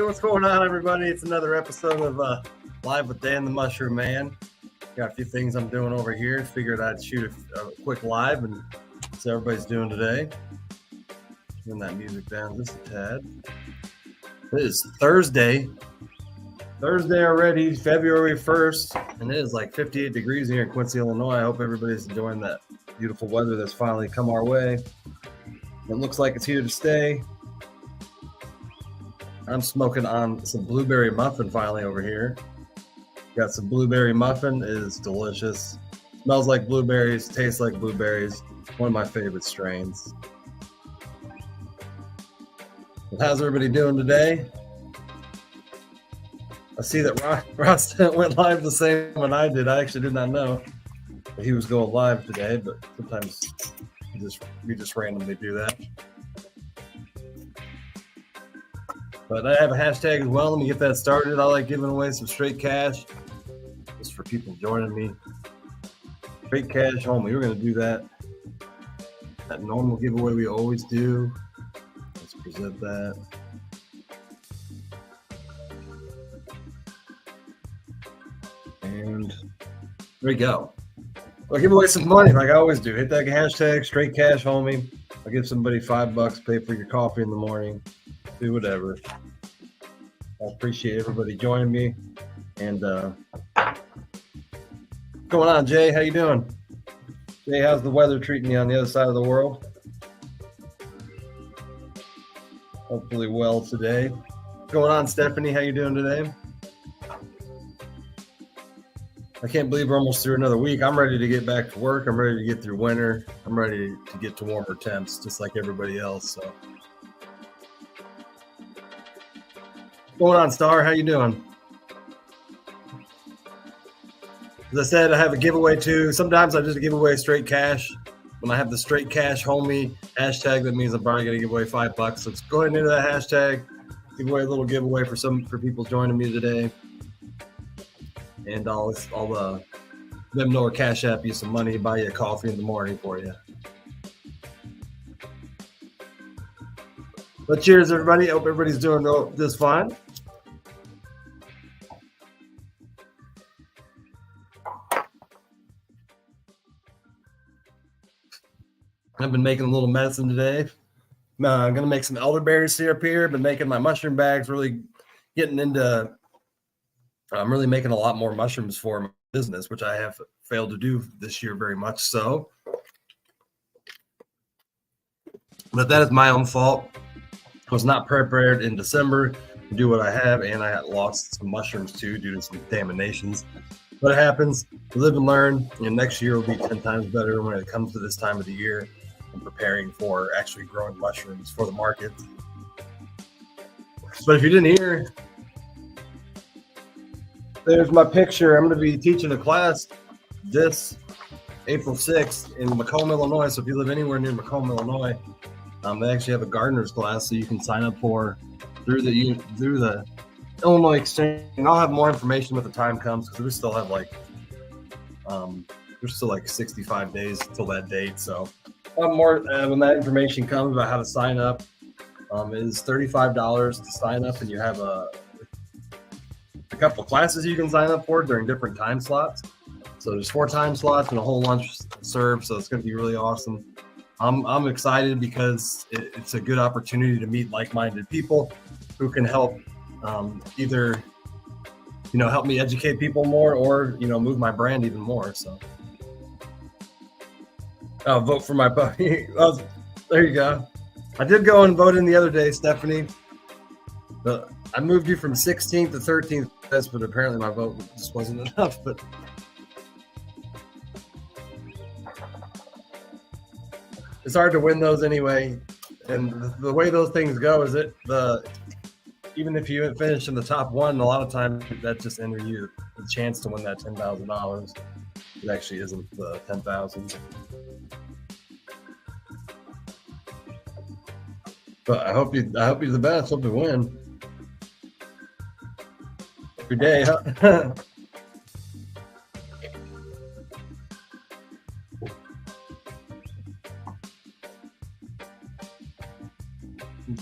Hey, what's going on, everybody? It's another episode of Live with Dan the Mushroom Man. Got a few things I'm doing over here. Figured I'd shoot a quick live and see how everybody's doing today. Turn that music down just a tad. It is Thursday. Thursday already, February 1st, and it is like 58 degrees here in Quincy, Illinois. I hope everybody's enjoying that beautiful weather that's finally come our way. It looks like it's here to stay. I'm smoking on some blueberry muffin finally over here. Got some blueberry muffin. It is delicious. Smells like blueberries, tastes like blueberries. One of my favorite strains. Well, how's everybody doing today? I see that Ross went live the same when I did. I actually did not know that he was going live today, but sometimes we just randomly do that. But I have a hashtag as well. Let me get that started. I like giving away some straight cash just for people joining me. Straight cash, homie. We're going to do that normal giveaway we always do. Let's present that. And there we go. I'll give away some money like I always do. Hit that hashtag, straight cash, homie. I'll give somebody $5, pay for your coffee in the morning. Do whatever. I appreciate everybody joining me. And what's going on, Jay? How you doing? Jay, how's the weather treating you on the other side of the world? Hopefully well today. What's going on, Stephanie? How you doing today? I can't believe we're almost through another week. I'm ready to get back to work. I'm ready to get through winter. I'm ready to get to warmer temps, just like everybody else. So, what's going on, Star? How you doing? As I said, I have a giveaway too. Sometimes I just give away straight cash. When I have the straight cash homie hashtag, that means I'm probably going to give away $5. So let's go ahead and enter that hashtag. Give away a little giveaway for people joining me today. And I'll let them know or cash app you some money, buy you a coffee in the morning for you. But cheers, everybody. I hope everybody's doing this fine. I've been making a little medicine today. I'm going to make some elderberry syrup here. Been making my mushroom bags, really getting into... I'm really making a lot more mushrooms for my business, which I have failed to do this year very much so. But that is my own fault. I was not prepared in December to do what I have, and I had lost some mushrooms too due to some contaminations. But it happens. We live and learn, and next year will be 10 times better when it comes to this time of the year and preparing for actually growing mushrooms for the market. But if you didn't hear, there's my picture. I'm going to be teaching a class this April 6th in Macomb, Illinois. So if you live anywhere near Macomb, Illinois, they actually have a gardener's class, so you can sign up for through the Illinois Exchange. And I'll have more information when the time comes, because we still have there's still like 65 days till that date. So I'll have more when that information comes about how to sign up. It is $35 to sign up, and you have a couple of classes you can sign up for during different time slots. So there's 4 time slots and a whole lunch served. So it's going to be really awesome. I'm excited because it's a good opportunity to meet like-minded people who can help either, help me educate people more or, move my brand even more. So I'll vote for my buddy. Well, there you go. I did go and vote in the other day, Stephanie. I moved you from 16th to 13th, but apparently my vote just wasn't enough. But it's hard to win those anyway. And the way those things go is even if you finish in the top 1, a lot of times that just enters you the chance to win that $10,000. It actually isn't the $10,000. But I hope you're the best. Hope you win. Every day, huh?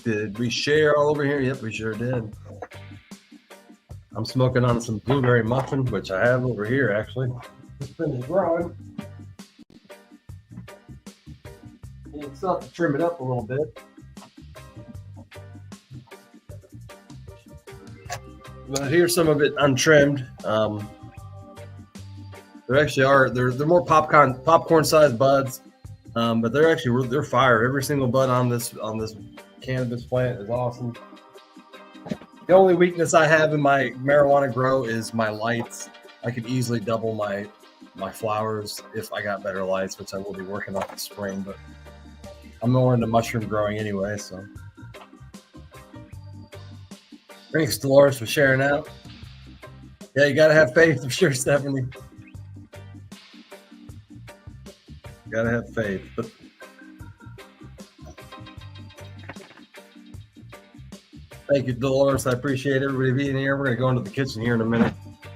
Did we share all over here? Yep, we sure did. I'm smoking on some blueberry muffin, which I have over here actually. It's finished growing. And still have to trim it up a little bit. But here's some of it untrimmed. There actually are they're more popcorn sized buds, but they're fire. Every single bud on this cannabis plant is awesome. The only weakness I have in my marijuana grow is my lights. I could easily double my flowers if I got better lights, which I will be working on this spring. But I'm more into mushroom growing anyway, so. Thanks, Dolores, for sharing out. Yeah, you gotta have faith for sure, Stephanie. Gotta have faith. But thank you, Dolores. I appreciate everybody being here. We're gonna go into the kitchen here in a minute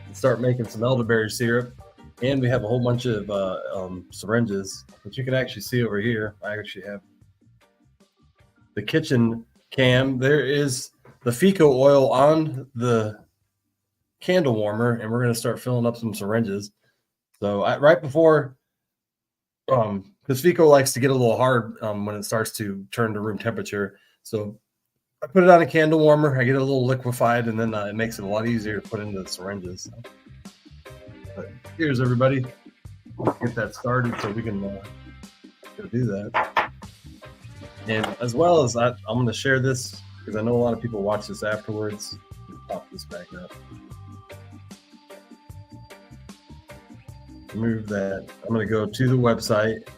and start making some elderberry syrup. And we have a whole bunch of syringes, which you can actually see over here. I actually have the kitchen cam. There is the FECO oil on the candle warmer, and we're going to start filling up some syringes. So right before, because FECO likes to get a little hard when it starts to turn to room temperature. So I put it on a candle warmer. I get it a little liquefied, and then it makes it a lot easier to put into the syringes. So. But here's everybody. Let's get that started so we can go do that. And as well as I'm going to share this because I know a lot of people watch this afterwards. Pop this back up. Move that. I'm going to go to the website.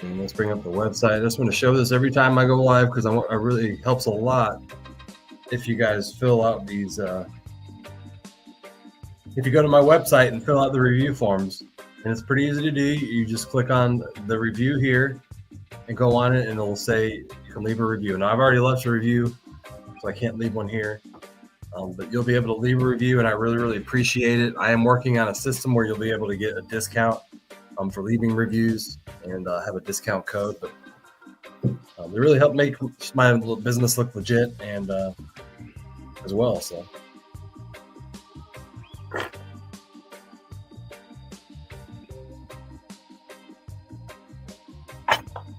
And let's bring up the website. I just want to show this every time I go live because it really helps a lot if you guys fill out these. If you go to my website and fill out the review forms, and it's pretty easy to do. You just click on the review here and go on it, and it'll say you can leave a review. Now, I've already left a review, so I can't leave one here. But you'll be able to leave a review, and I really, really appreciate it. I am working on a system where you'll be able to get a discount for leaving reviews and have a discount code. But they really help make my business look legit and as well. So.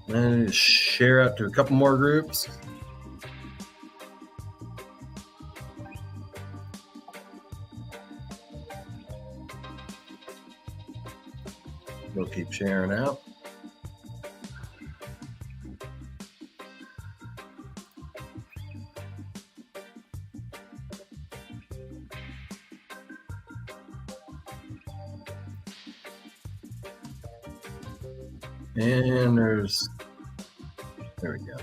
And share out to a couple more groups. We'll keep sharing out. And there we go.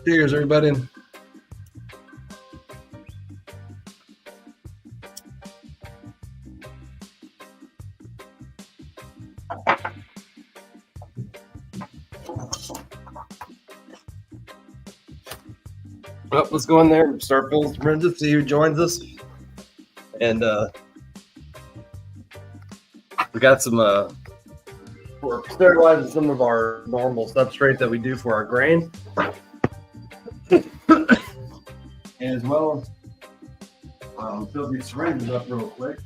Cheers, everybody. Well, let's go in there and start filling syringes, see who joins us. And we got some, we're sterilizing some of our normal substrate that we do for our grain. And as well as fill these syringes up real quick.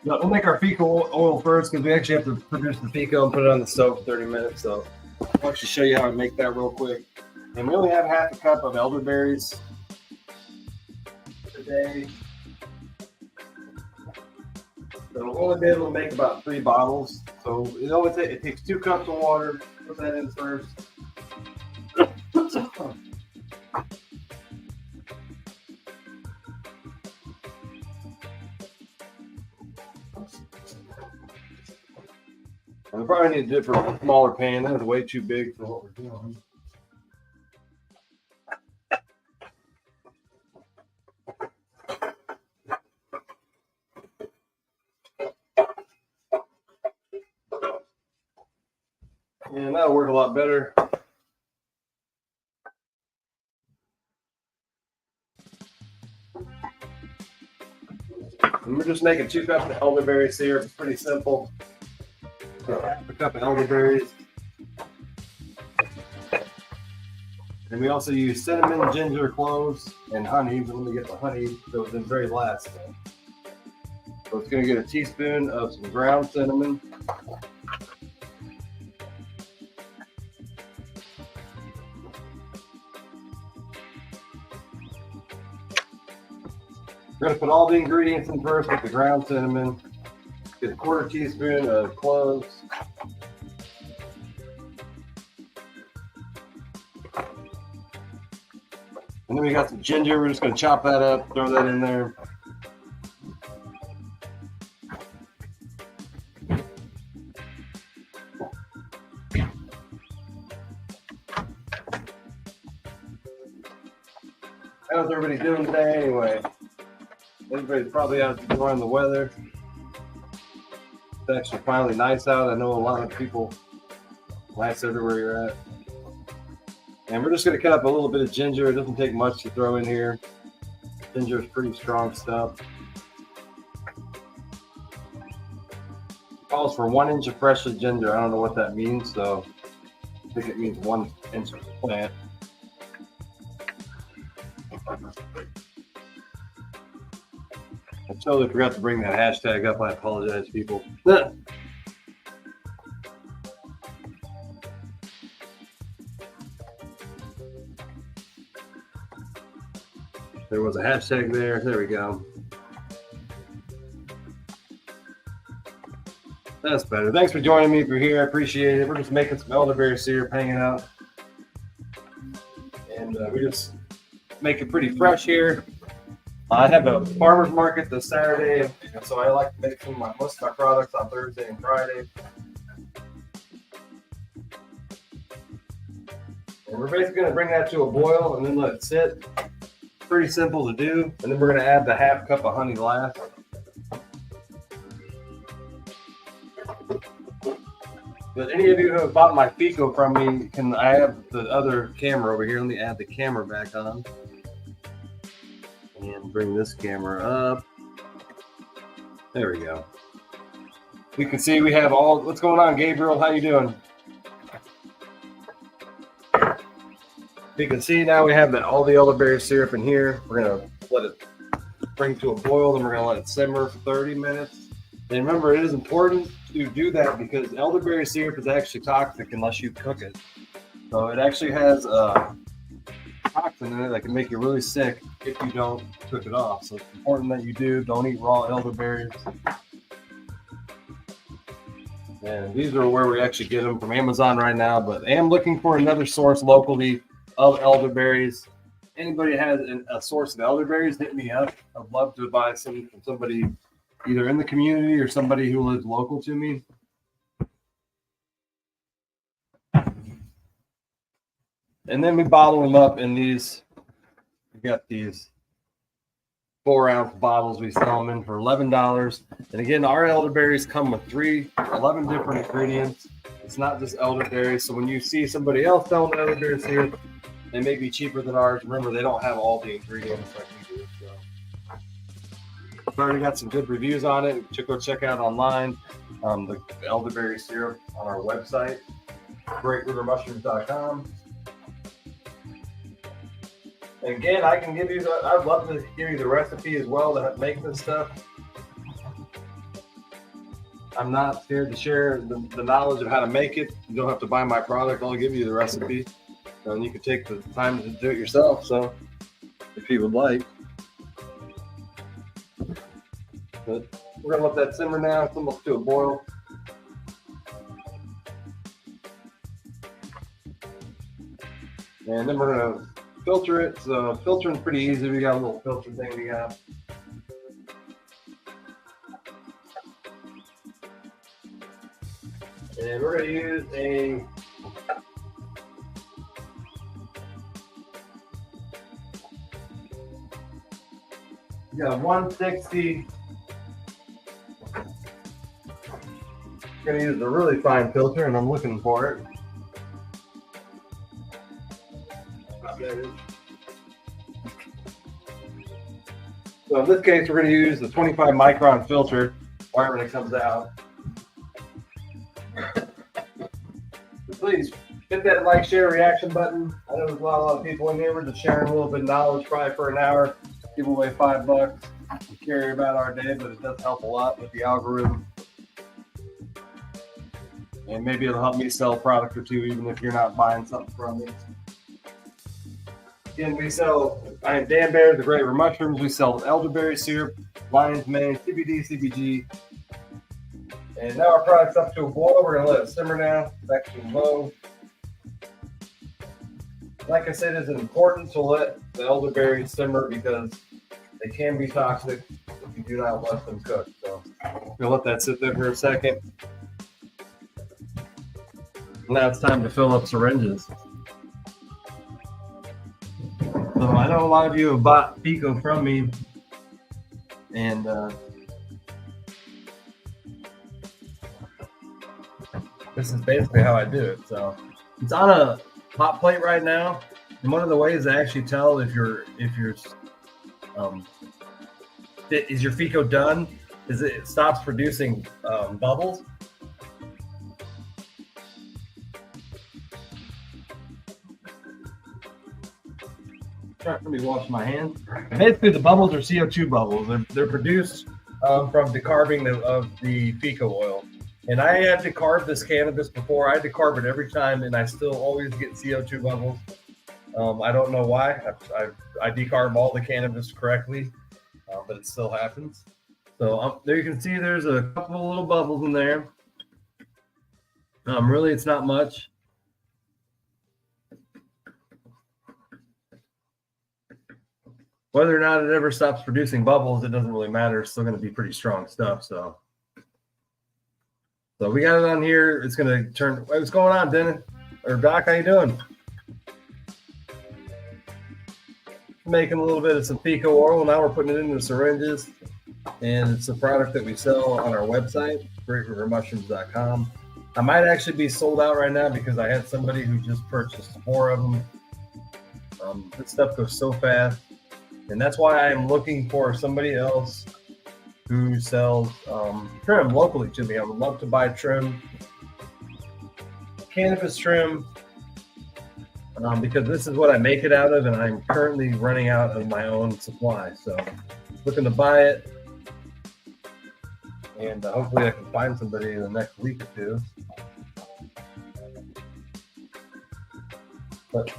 No, we'll make our FECO oil first because we actually have to produce the FECO and put it on the stove for 30 minutes. So I'll actually show you how to make that real quick. And we only have half a cup of elderberries today. So we'll only be able to make about 3 bottles. So it takes 2 cups of water. Put that in first. We probably need a different, smaller pan. That was way too big for what we're doing. And that'll work a lot better. And we're just making 2 cups of elderberry syrup. It's pretty simple. So half a cup of elderberries. And we also use cinnamon, ginger, cloves, and honey. But let me get the honey goes in very last. So it's going to get a teaspoon of some ground cinnamon. We're going to put all the ingredients in first with the ground cinnamon. Get a 1/4 teaspoon of cloves. And then we got some ginger. We're just going to chop that up, throw that in there. How's everybody doing today anyway? Everybody's probably out enjoying the weather. It's actually finally nice out. I know a lot of people, nice everywhere you're at. And we're just going to cut up a little bit of ginger. It doesn't take much to throw in here. Ginger is pretty strong stuff. It calls for 1 inch of freshly ginger. I don't know what that means, so I think it means 1 inch of plant. I totally forgot to bring that hashtag up. I apologize, people. There was a hashtag there. There we go. That's better. Thanks for joining me if you're here. I appreciate it. We're just making some elderberry syrup, hanging out. And we just make it pretty fresh here. I have a farmer's market this Saturday, and so I like to make most of my products on Thursday and Friday. And we're basically going to bring that to a boil and then let it sit. Pretty simple to do. And then we're going to add the 1/2 cup of honey last. But any of you who have bought my FECO from me, I have the other camera over here. Let me add the camera back on. And bring this camera up. There we go. You can see we have all. What's going on, Gabriel? How you doing? You can see now we have all the elderberry syrup in here. We're gonna let it bring to a boil, then we're gonna let it simmer for 30 minutes. And remember, it is important to do that because elderberry syrup is actually toxic unless you cook it. So it actually has toxin in it that can make you really sick if you don't cook it off. So it's important that you do. Don't eat raw elderberries. And these are where we actually get them from Amazon right now. But I am looking for another source locally of elderberries. Anybody has a source of elderberries, hit me up. I'd love to buy some from somebody either in the community or somebody who lives local to me. And then we bottle them up in these. We got these 4-ounce bottles. We sell them in for $11. And again, our elderberries come with 11 different ingredients. It's not just elderberries. So when you see somebody else selling elderberries here, they may be cheaper than ours. Remember, they don't have all the ingredients like we do. So we've already got some good reviews on it. Go check out online the elderberry syrup on our website, greatrivermushrooms.com. And again, I can give you I'd love to give you the recipe as well to make this stuff. I'm not scared to share the knowledge of how to make it. You don't have to buy my product. I'll give you the recipe. And you can take the time to do it yourself. So if you would like. But we're gonna let that simmer now. It's almost to a boil. And then we're gonna filter it. So filtering is pretty easy. We got a little filter thing we got. And we're going to use we got a 160. I'm going to use a really fine filter, and I'm looking for it. So in this case, we're going to use the 25 micron filter wire when it comes out. Please hit that like, share, reaction button. I know there's a lot of people in here. We're just sharing a little bit of knowledge, probably for an hour. Give away $5 to carry about our day, but it does help a lot with the algorithm. And maybe it'll help me sell a product or two, even if you're not buying something from me. Again, we sell, I am Dan Bear, the River Mushrooms. We sell Elderberry Syrup, Lion's Mane, CBD, CBG. And now our product's up to a boil. We're going to let it simmer down, back to low. Like I said, it's important to let the elderberries simmer because they can be toxic if you do not let them cook. So we'll let that sit there for a second. Now it's time to fill up syringes. So I know a lot of you have bought FECO from me, and this is basically how I do it. So it's on a hot plate right now, and one of the ways to actually tell if your is your FECO done is it stops producing bubbles. Let me wash my hands. Basically, the bubbles are CO2 bubbles. They're produced from decarbing of the FECO oil. And I had to carb this cannabis before. I had to carb it every time, and I still always get CO2 bubbles. I don't know why. I decarb all the cannabis correctly, but it still happens. So there you can see there's a couple of little bubbles in there. Really, it's not much. Whether or not it ever stops producing bubbles, it doesn't really matter. It's still going to be pretty strong stuff. So we got it on here. It's going to turn. What's going on, Dennis? Or Doc, how you doing? Making a little bit of some FECO oil. Now we're putting it into syringes. And it's a product that we sell on our website, rivermushrooms.com. I might actually be sold out right now because I had somebody who just purchased 4 of them. This stuff goes so fast. And that's why I'm looking for somebody else who sells trim locally to me. I would love to buy trim, cannabis trim, because this is what I make it out of, and I'm currently running out of my own supply. So looking to buy it, and hopefully I can find somebody in the next week or two. But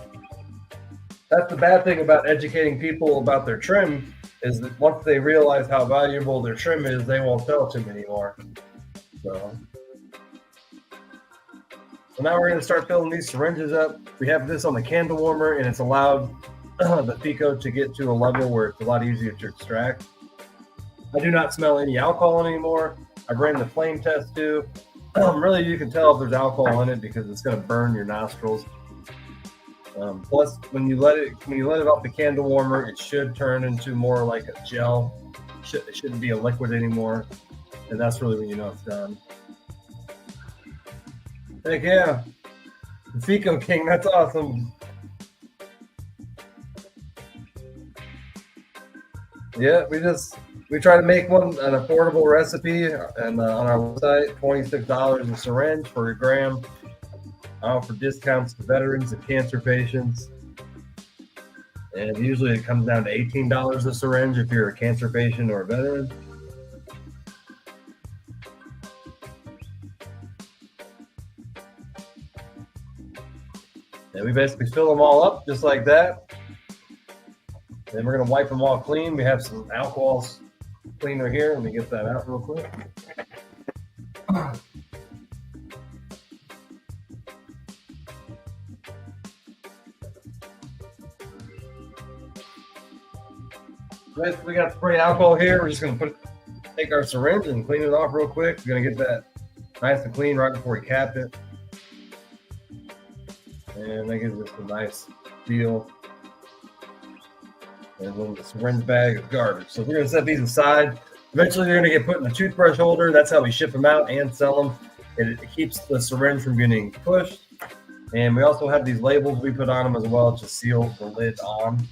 that's the bad thing about educating people about their trim is that once they realize how valuable their trim is, they won't sell to me anymore. So now we're going to start filling these syringes up. We have this on the candle warmer, and it's allowed the FECO to get to a level where it's a lot easier to extract. I do not smell any alcohol anymore. I ran the flame test too. Really, you can tell if there's alcohol in it because it's going to burn your nostrils. Plus, when you let it off the candle warmer, it should turn into more like a gel. It shouldn't be a liquid anymore, and that's really when you know it's done. Heck yeah, the FECO King, that's awesome. Yeah, we try to make an affordable recipe, and on our website, $26 a syringe for a gram. I offer discounts to veterans and cancer patients. And usually it comes down to $18 a syringe if you're a cancer patient or a veteran. And we basically fill them all up just like that. Then we're going to wipe them all clean. We have some alcohol cleaner here. Let me get that out real quick. We got spray alcohol here. We're just going to take our syringe and clean it off real quick. We're going to get that nice and clean right before we cap it. And that gives us a nice feel. And then the syringe bag is garbage. So we're going to set these aside. Eventually they're going to get put in a toothbrush holder. That's how we ship them out and sell them. It keeps the syringe from getting pushed. And we also have these labels we put on them as well to seal the lid on.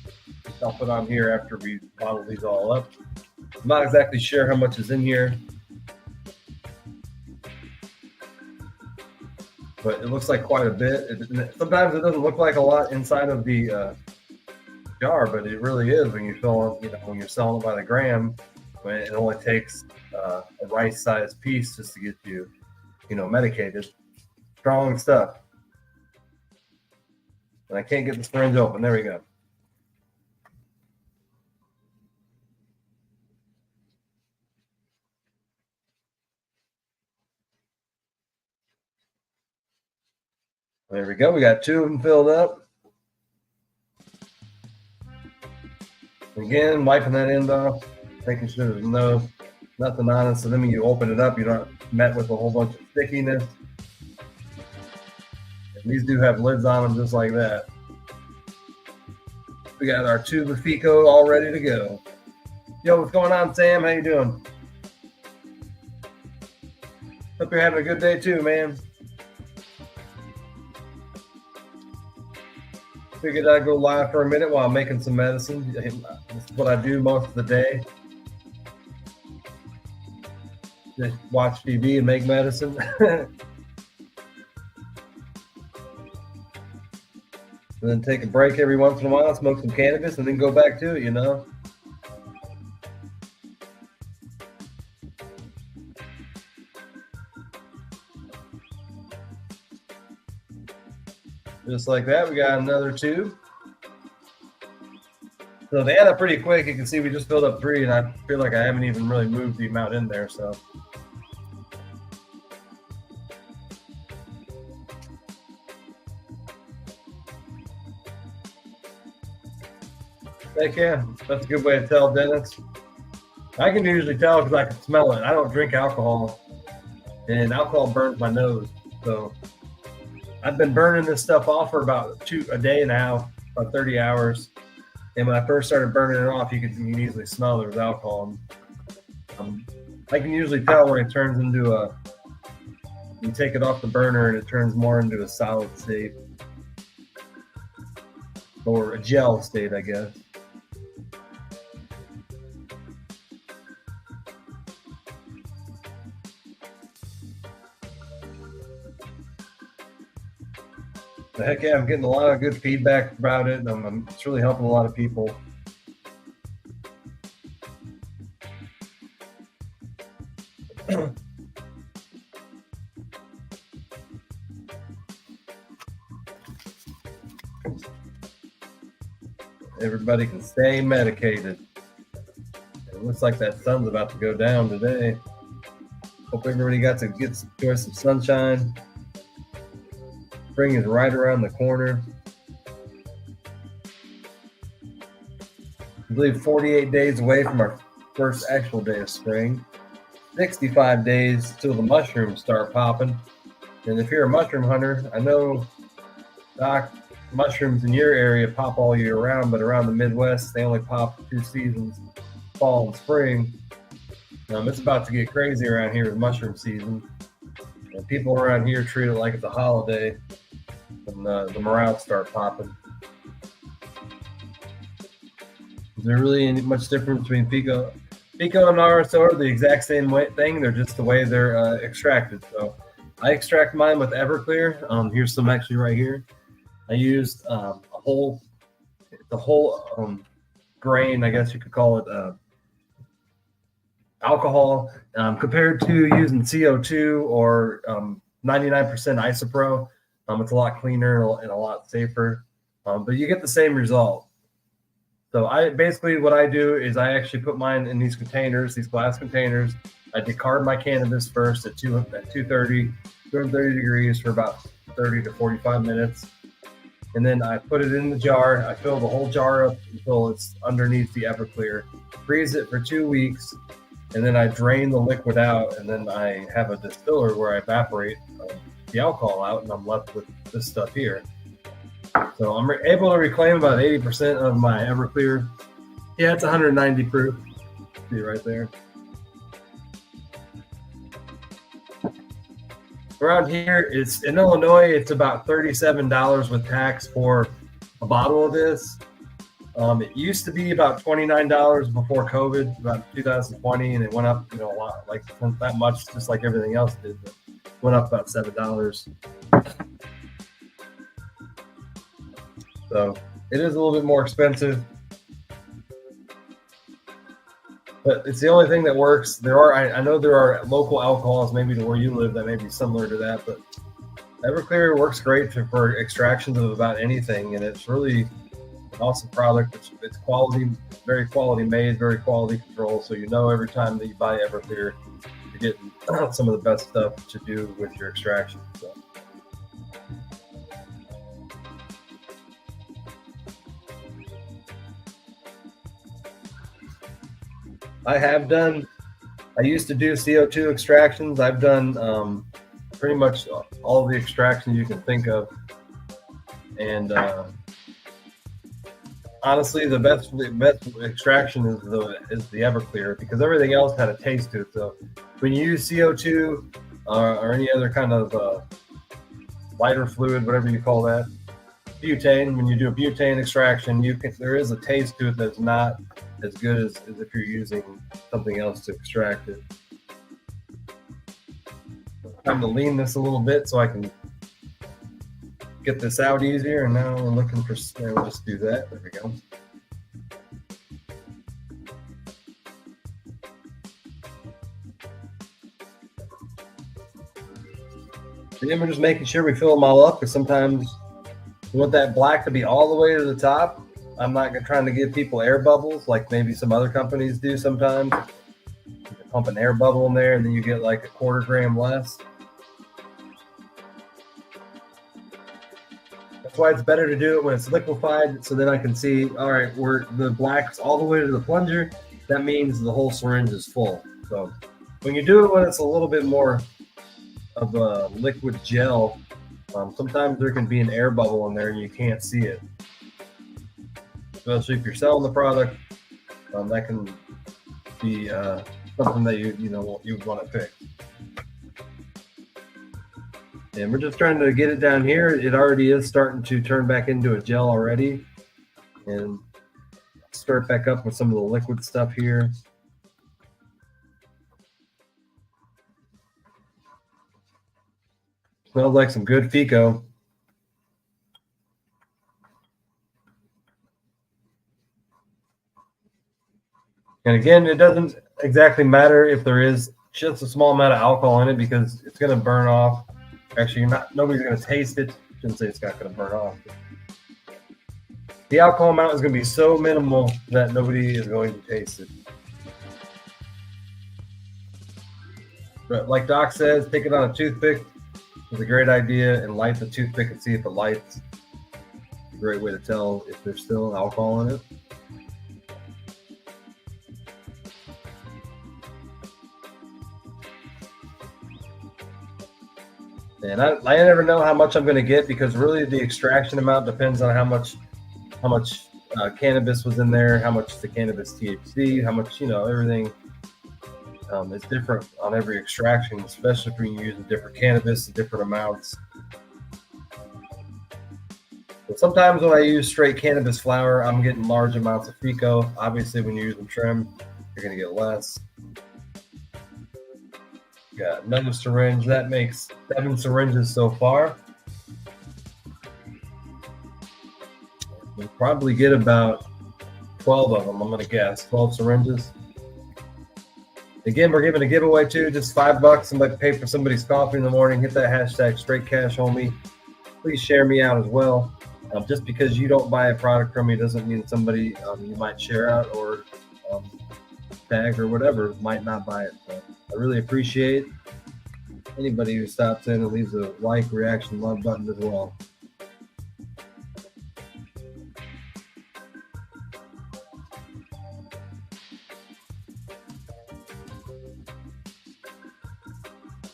I'll put on here after we bottle these all up. I'm not exactly sure how much is in here, but it looks like quite a bit. Sometimes it doesn't look like a lot inside of the jar, but it really is when you fill it, when you're selling it by the gram. When it only takes a rice-sized piece just to get you, medicated. Strong stuff. And I can't get the syringe open. There we go. There we go. We got 2 of them filled up. Again, wiping that end off, making sure there's nothing on it. So then when you open it up, you're not met with a whole bunch of stickiness. And these do have lids on them just like that. We got our tube of FECO all ready to go. Yo, what's going on, Sam? How you doing? Hope you're having a good day too, man. Figured I'd go live for a minute while I'm making some medicine. This is what I do most of the day. Just watch TV and make medicine. And then take a break every once in a while, smoke some cannabis, and then go back to it, Just like that, we got another 2. So they add up pretty quick. You can see we just filled up 3, and I feel like I haven't even really moved the amount in there. So heck yeah, that's a good way to tell, Dennis. I can usually tell because I can smell it. I don't drink alcohol, and alcohol burns my nose. So I've been burning this stuff off for about a day and a half, about 30 hours. And when I first started burning it off, you can easily smell there was alcohol. I can usually tell when it turns into you take it off the burner and it turns more into a solid state. Or a gel state, I guess. The heck yeah, I'm getting a lot of good feedback about it. It's really helping a lot of people. Everybody can stay medicated. It looks like that sun's about to go down today. Hope everybody got to enjoy some sunshine. Spring is right around the corner. I believe 48 days away from our first actual day of spring. 65 days till the mushrooms start popping. And if you're a mushroom hunter, I know, Doc, mushrooms in your area pop all year round, but around the Midwest, they only pop 2 seasons, fall and spring. It's about to get crazy around here with mushroom season. And people around here treat it like it's a holiday when the morels start popping. Is there really any much difference between FECO? FECO and RSO are the exact same thing. They're just the way they're extracted. So I extract mine with Everclear. Here's some actually right here. I used the whole grain, I guess you could call it, alcohol, compared to using CO2 or 99% isopro. It's a lot cleaner and a lot safer, but you get the same result. So what I do is I actually put mine in these containers, these glass containers. I decarb my cannabis first at 230 degrees for about 30 to 45 minutes. And then I put it in the jar. I fill the whole jar up until it's underneath the Everclear. Freeze it for 2 weeks. And then I drain the liquid out. And then I have a distiller where I evaporate the alcohol out. And I'm left with this stuff here. So I'm able to reclaim about 80% of my Everclear. Yeah, it's 190 proof. See right there. Around here, it's in Illinois, it's about $37 with tax for a bottle of this. It used to be about $29 before COVID, about 2020, and it went up, a lot, like not that much, just like everything else did, but went up about $7. So it is a little bit more expensive, but it's the only thing that works. I know there are local alcohols maybe to where you live that may be similar to that, but Everclear works great for extractions of about anything, and it's really an awesome product. It's quality, very quality made, very quality control. So every time that you buy Everclear, you're getting some of the best stuff to do with your extraction. So. I used to do CO2 extractions. I've done pretty much all the extractions you can think of. And honestly, the best extraction is the Everclear, because everything else had a taste to it. So when you use CO2 or any other kind of lighter fluid, whatever you call that, butane, when you do a butane extraction, there is a taste to it that's not as good as if you're using something else to extract it. I'm going to lean this a little bit so I can get this out easier, and now we're looking for, we'll just do that. There we go. Then we're just making sure we fill them all up, because sometimes we want that black to be all the way to the top. I'm not trying to give people air bubbles like maybe some other companies do sometimes. You can pump an air bubble in there and then you get like a 1/4 gram less. That's why it's better to do it when it's liquefied, so then I can see, all right, the black's all the way to the plunger. That means the whole syringe is full. So when you do it when it's a little bit more of a liquid gel, sometimes there can be an air bubble in there and you can't see it. Especially if you're selling the product, that can be something that you want to fix. And we're just trying to get it down here. It already is starting to turn back into a gel already, and start back up with some of the liquid stuff here. Smells like some good FECO. And again, it doesn't exactly matter if there is just a small amount of alcohol in it, because it's going to burn off. Actually, nobody's going to taste it. I shouldn't say it's not going to burn off. The alcohol amount is going to be so minimal that nobody is going to taste it. But like Doc says, take it on a toothpick is a great idea, and light the toothpick and see if it lights. It's a great way to tell if there's still alcohol in it. And I never know how much I'm going to get, because really the extraction amount depends on how much cannabis was in there, how much the cannabis THC, how much, everything is different on every extraction, especially if you're using different cannabis and different amounts. But sometimes when I use straight cannabis flower, I'm getting large amounts of FECO. Obviously, when you're using trim, you're going to get less. Got another syringe. That makes 7 syringes so far. We'll probably get about 12 of them, I'm going to guess. 12 syringes. Again, we're giving a giveaway too, just $5. Somebody pay for somebody's coffee in the morning. Hit that hashtag straight cash homie. Please share me out as well. Just because you don't buy a product from me doesn't mean somebody you might share out or tag or whatever might not buy it. So I really appreciate anybody who stops in and leaves a like, reaction, love button as well.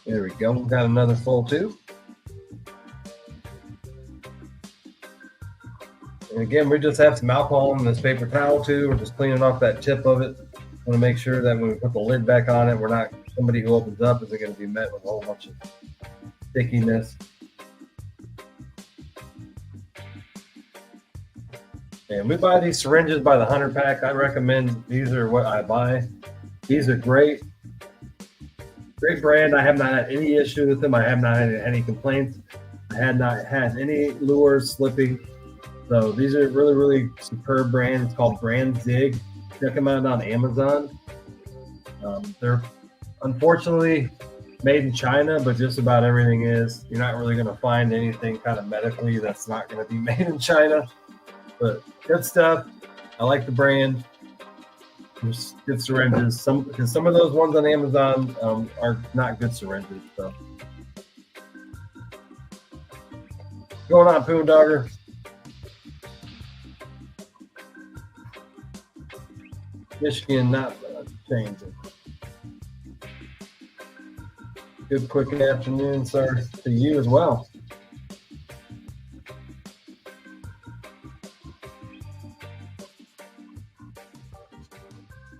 There we go. We've got another full too. And again, we just have some alcohol in this paper towel too. We're just cleaning off that tip of it. Want to make sure that when we put the lid back on it, somebody who opens up isn't going to be met with a whole bunch of stickiness. And we buy these syringes by the 100 pack. I recommend these are what I buy. These are great. Great brand. I have not had any issue with them. I have not had any complaints. I had not had any lures slipping. So these are really, really superb brand. It's called Brand Zig. Check them out on Amazon. They're unfortunately made in China, but just about everything is. You're not really going to find anything kind of medically that's not going to be made in China. But good stuff. I like the brand. There's good syringes. Because some of those ones on Amazon are not good syringes. So, what's going on, Poondogger? Michigan not changing. Good quick afternoon, sir, to you as well.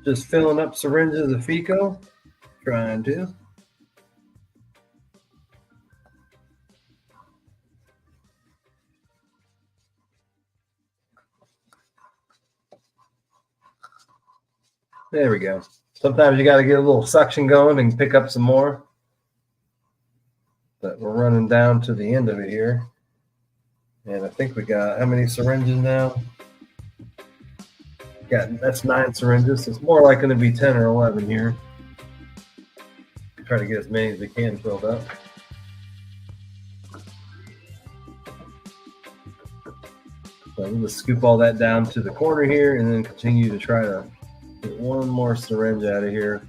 Just filling up syringes of FECO. Trying to. There we go. Sometimes you got to get a little suction going and pick up some more. But we're running down to the end of it here. And I think we got how many syringes now? That's 9 syringes. So it's more like going to be 10 or 11 here. Try to get as many as we can filled up. So I'm going to scoop all that down to the corner here and then continue to try to get one more syringe out of here.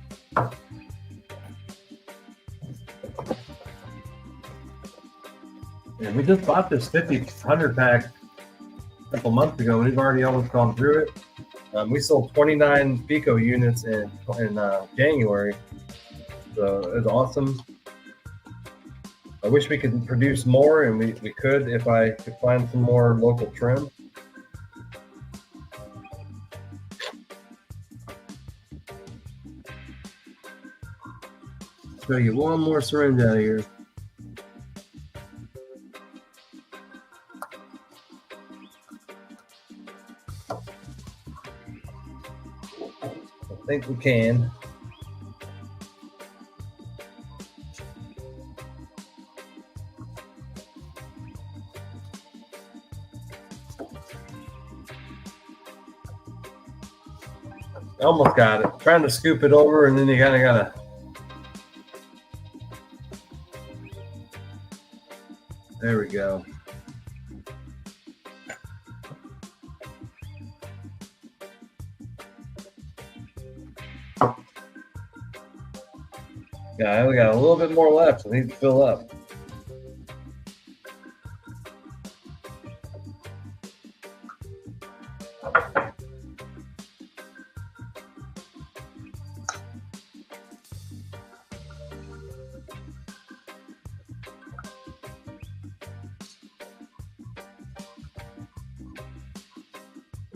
And we just bought this 100 pack a couple months ago. We've already almost gone through it. We sold 29 FECO units in January, so it was awesome. I wish we could produce more, and we could if I could find some more local trim. Let's try to get one more syringe out of here. I think we can. Almost got it. Trying to scoop it over, and then you kind of gotta. There we go. Yeah, we got a little bit more left. I need to fill up.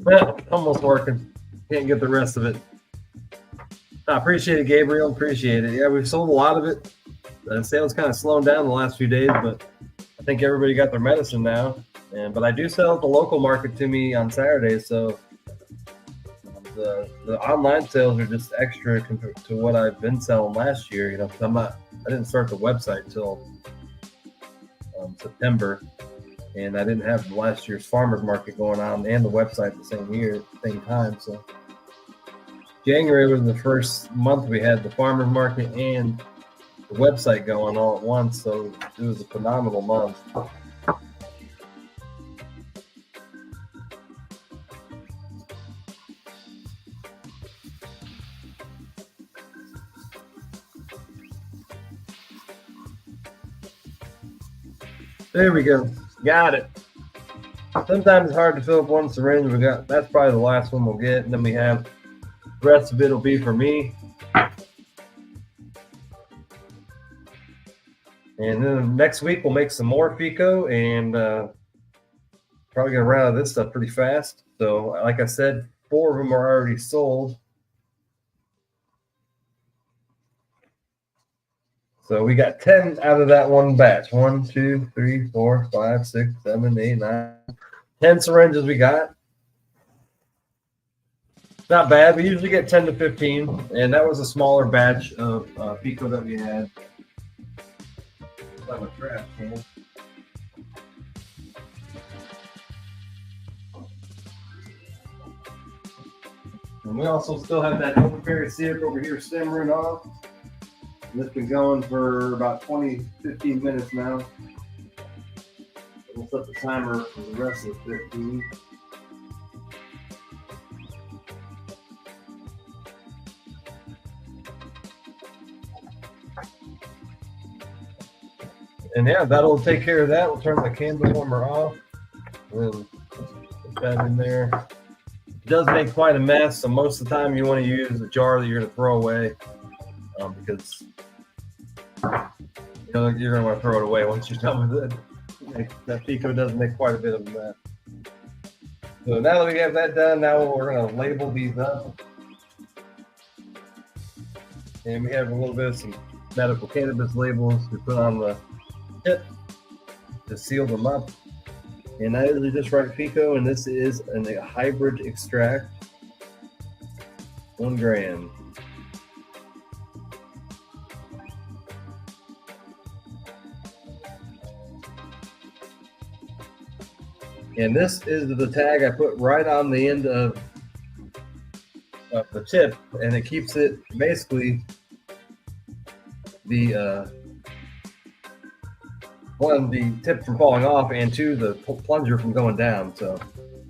Yeah, almost working. Can't get the rest of it. I appreciate it, Gabriel. Appreciate it. Yeah, we've sold a lot of it. The sales kind of slowing down the last few days, but I think everybody got their medicine now. But I do sell at the local market to me on Saturdays, so the online sales are just extra compared to what I've been selling last year. You know, because I didn't start the website until September, and I didn't have last year's farmers market going on and the website the same time. So January was the first month we had the farmers market and the website going all at once, so it was a phenomenal month. There we go. Got it. Sometimes it's hard to fill up one syringe. That's probably the last one we'll get, and then we have the rest of it will be for me. And then next week we'll make some more FECO, and probably gonna run out of this stuff pretty fast. So, like I said, 4 of them are already sold. So we got 10 out of that one batch. 1, 2, 3, 4, 5, 6, 7, 8, 9, 10 syringes we got. Not bad. We usually get 10 to 15, and that was a smaller batch of FECO that we had. I'm a trash can. And we also still have that Elderberry Syrup over here simmering off. And it's been going for about 20, 15 minutes now. We'll set the timer for the rest of the 15. And yeah, that'll take care of that. We'll turn the candle warmer off. And then put that in there. It does make quite a mess, so most of the time you want to use a jar that you're going to throw away, because you're going to want to throw it away once you're done with it. That FECO does make quite a bit of a mess. So now that we have that done, now we're going to label these up. And we have a little bit of some medical cannabis labels we put on the tip to seal them up. And I usually just write FECO, and this is a hybrid extract, 1 gram. And this is the tag I put right on the end of the tip, and it keeps it basically the one, the tip from falling off, and 2, the plunger from going down. So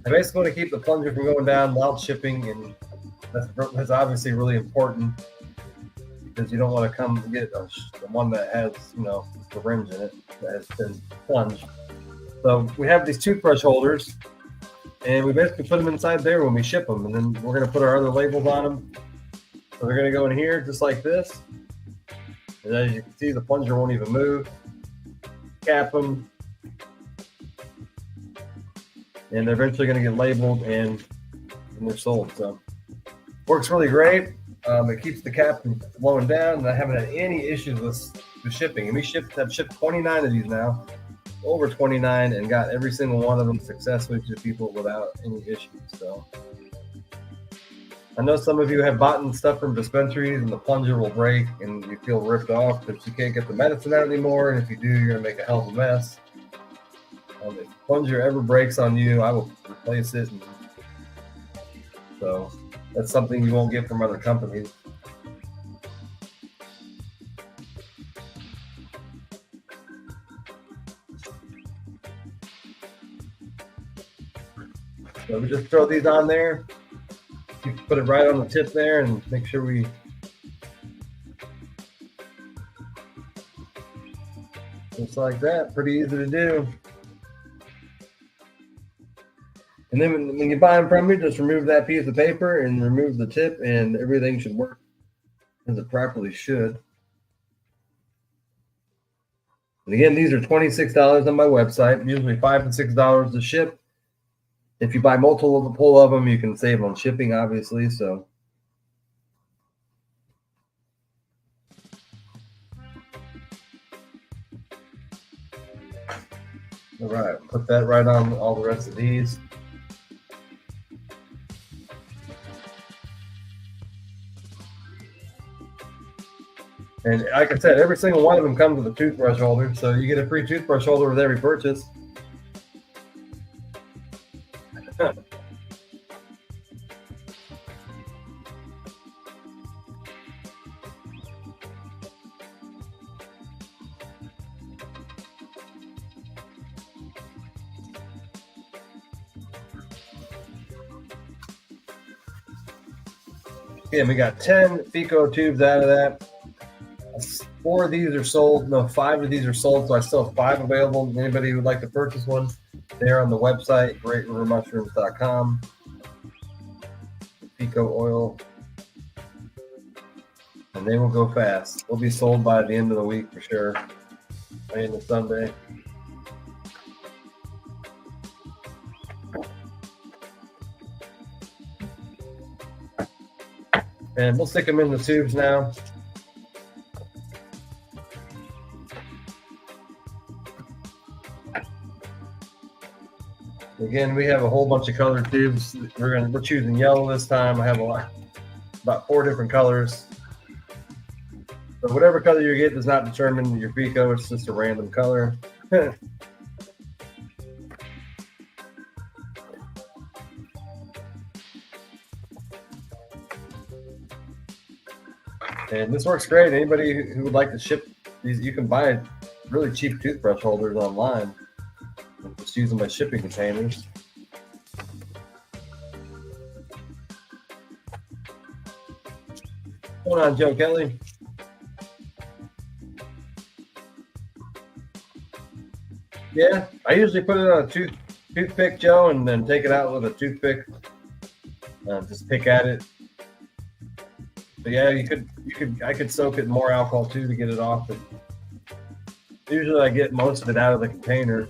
I basically want to keep the plunger from going down while shipping, and that's obviously really important because you don't want to come get the one that has, the syringe in it that has been plunged. So we have these toothbrush holders, and we basically put them inside there when we ship them, and then we're going to put our other labels on them. So they're going to go in here just like this, and as you can see, the plunger won't even move. Cap them, and they're eventually going to get labeled and they're sold. So works really great. It keeps the cap from blowing down, and I haven't had any issues with shipping. And we have shipped 29 of these now, over 29, and got every single one of them successfully to people without any issues. So I know some of you have bought stuff from dispensaries and the plunger will break and you feel ripped off because you can't get the medicine out anymore. And if you do, you're going to make a hell of a mess. If the plunger ever breaks on you, I will replace it. So that's something you won't get from other companies. So we just throw these on there. You can put it right on the tip there and make sure we just like that. Pretty easy to do. And then when you buy them from me, just remove that piece of paper and remove the tip, and everything should work as it properly should. And again, these are $26 on my website, usually $5 to $6 to ship. If you buy multiple of them, you can save on shipping, obviously. So, all right, put that right on all the rest of these. And like I said, every single one of them comes with a toothbrush holder, so you get a free toothbrush holder with every purchase. Again, we got 10 FECO tubes out of that. 4 of these are sold. No, 5 of these are sold, so I still have 5 available. Anybody who would like to purchase one, they're on the website, greatrivermushrooms.com. FECO Oil. And they will go fast. They'll be sold by the end of the week for sure. By the end of Sunday. And we'll stick them in the tubes now. Again, we have a whole bunch of color tubes. We're choosing yellow this time. I have about 4 different colors. So whatever color you get does not determine your FECO. It's just a random color. And this works great. Anybody who would like to ship these, you can buy really cheap toothbrush holders online. I'm just using my shipping containers. What's going on, Joe Kelly? Yeah, I usually put it on a toothpick, Joe, and then take it out with a toothpick. Just pick at it. But yeah, I could soak it in more alcohol too to get it off. But usually I get most of it out of the container.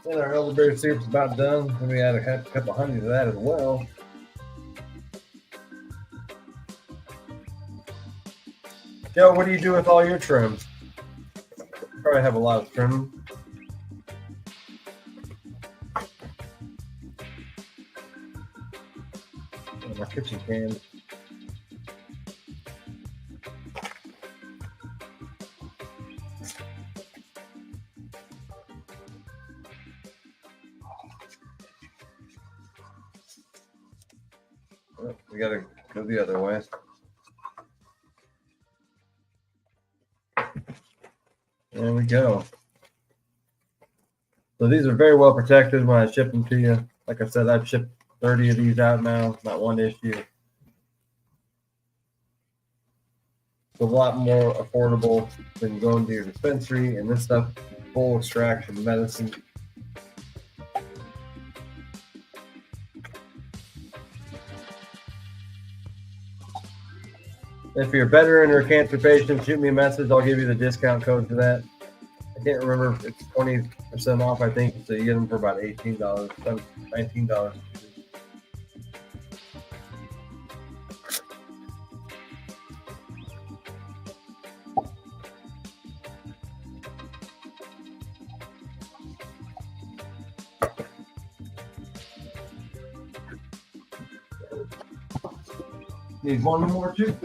And our elderberry syrup's about done. And we add a cup of honey to that as well. Joe, what do you do with all your trim? You probably have a lot of trim. And my kitchen can. Oh, we gotta go the other way. There we go. So these are very well protected when I ship them to you. Like I said, I've shipped 30 of these out now, not one issue. It's a lot more affordable than going to your dispensary, and this stuff is full extraction medicine. If you're a veteran or a cancer patient, shoot me a message. I'll give you the discount code for that. I can't remember if it's 20% off, I think. So you get them for about $18, $19. Need one more too.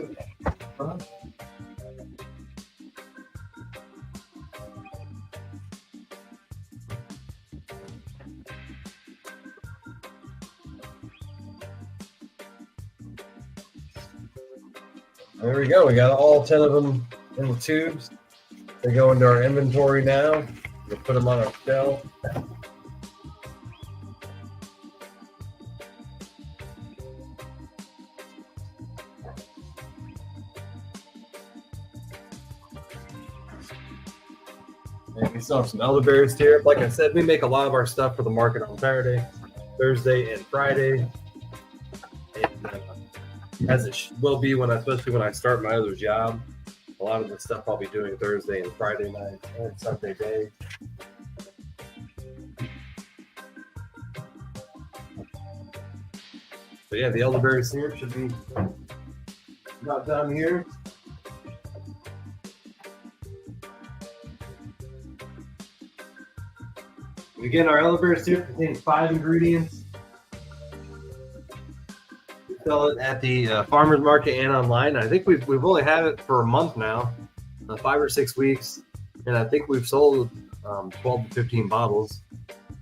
There we go. We got all 10 of them in the tubes. They go into our inventory now. We'll put them on our shelf. And we still have some elderberry syrup. Like I said, we make a lot of our stuff for the market on Saturday, Thursday, and Friday. And as it will be especially when I start my other job, a lot of the stuff I'll be doing Thursday and Friday night and Sunday day. So yeah, the elderberry syrup should be about done here. Again, our elderberry syrup contains 5 ingredients. We sell it at the farmers market and online. I think we've only had it for a month now, 5 or 6 weeks, and I think we've sold 12 to 15 bottles,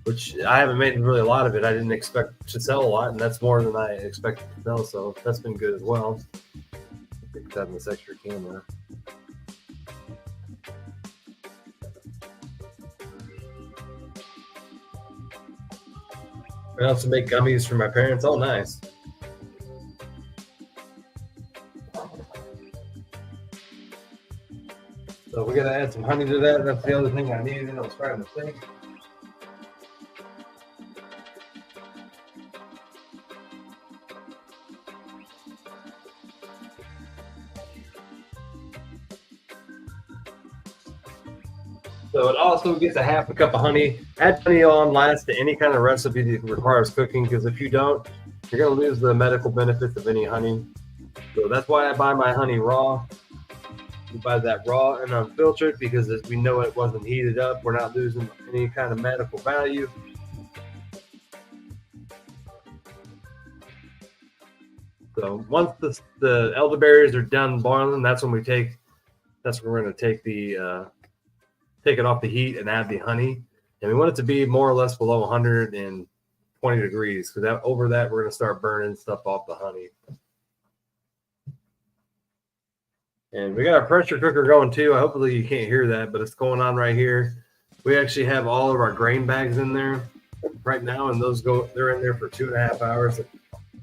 which I haven't made really a lot of it. I didn't expect to sell a lot, and that's more than I expected to sell, so that's been good as well. I think having this extra camera. I also make gummies for my parents. Oh, nice. So we gotta add some honey to that. That's the other thing I needed. I was trying to think. So it also gets a half a cup of honey. Add honey on last to any kind of recipe that requires cooking, because if you don't, you're going to lose the medical benefits of any honey. So that's why I buy my honey raw. We buy that raw and unfiltered because as we know it wasn't heated up. We're not losing any kind of medical value. So once the elderberries are done boiling, that's when we're going to take take it off the heat and add the honey. And we want it to be more or less below 120 degrees, because over that we're going to start burning stuff off the honey. And we got our pressure cooker going too. Hopefully you can't hear that, but it's going on right here. We actually have all of our grain bags in there right now, and they're in there for 2.5 hours at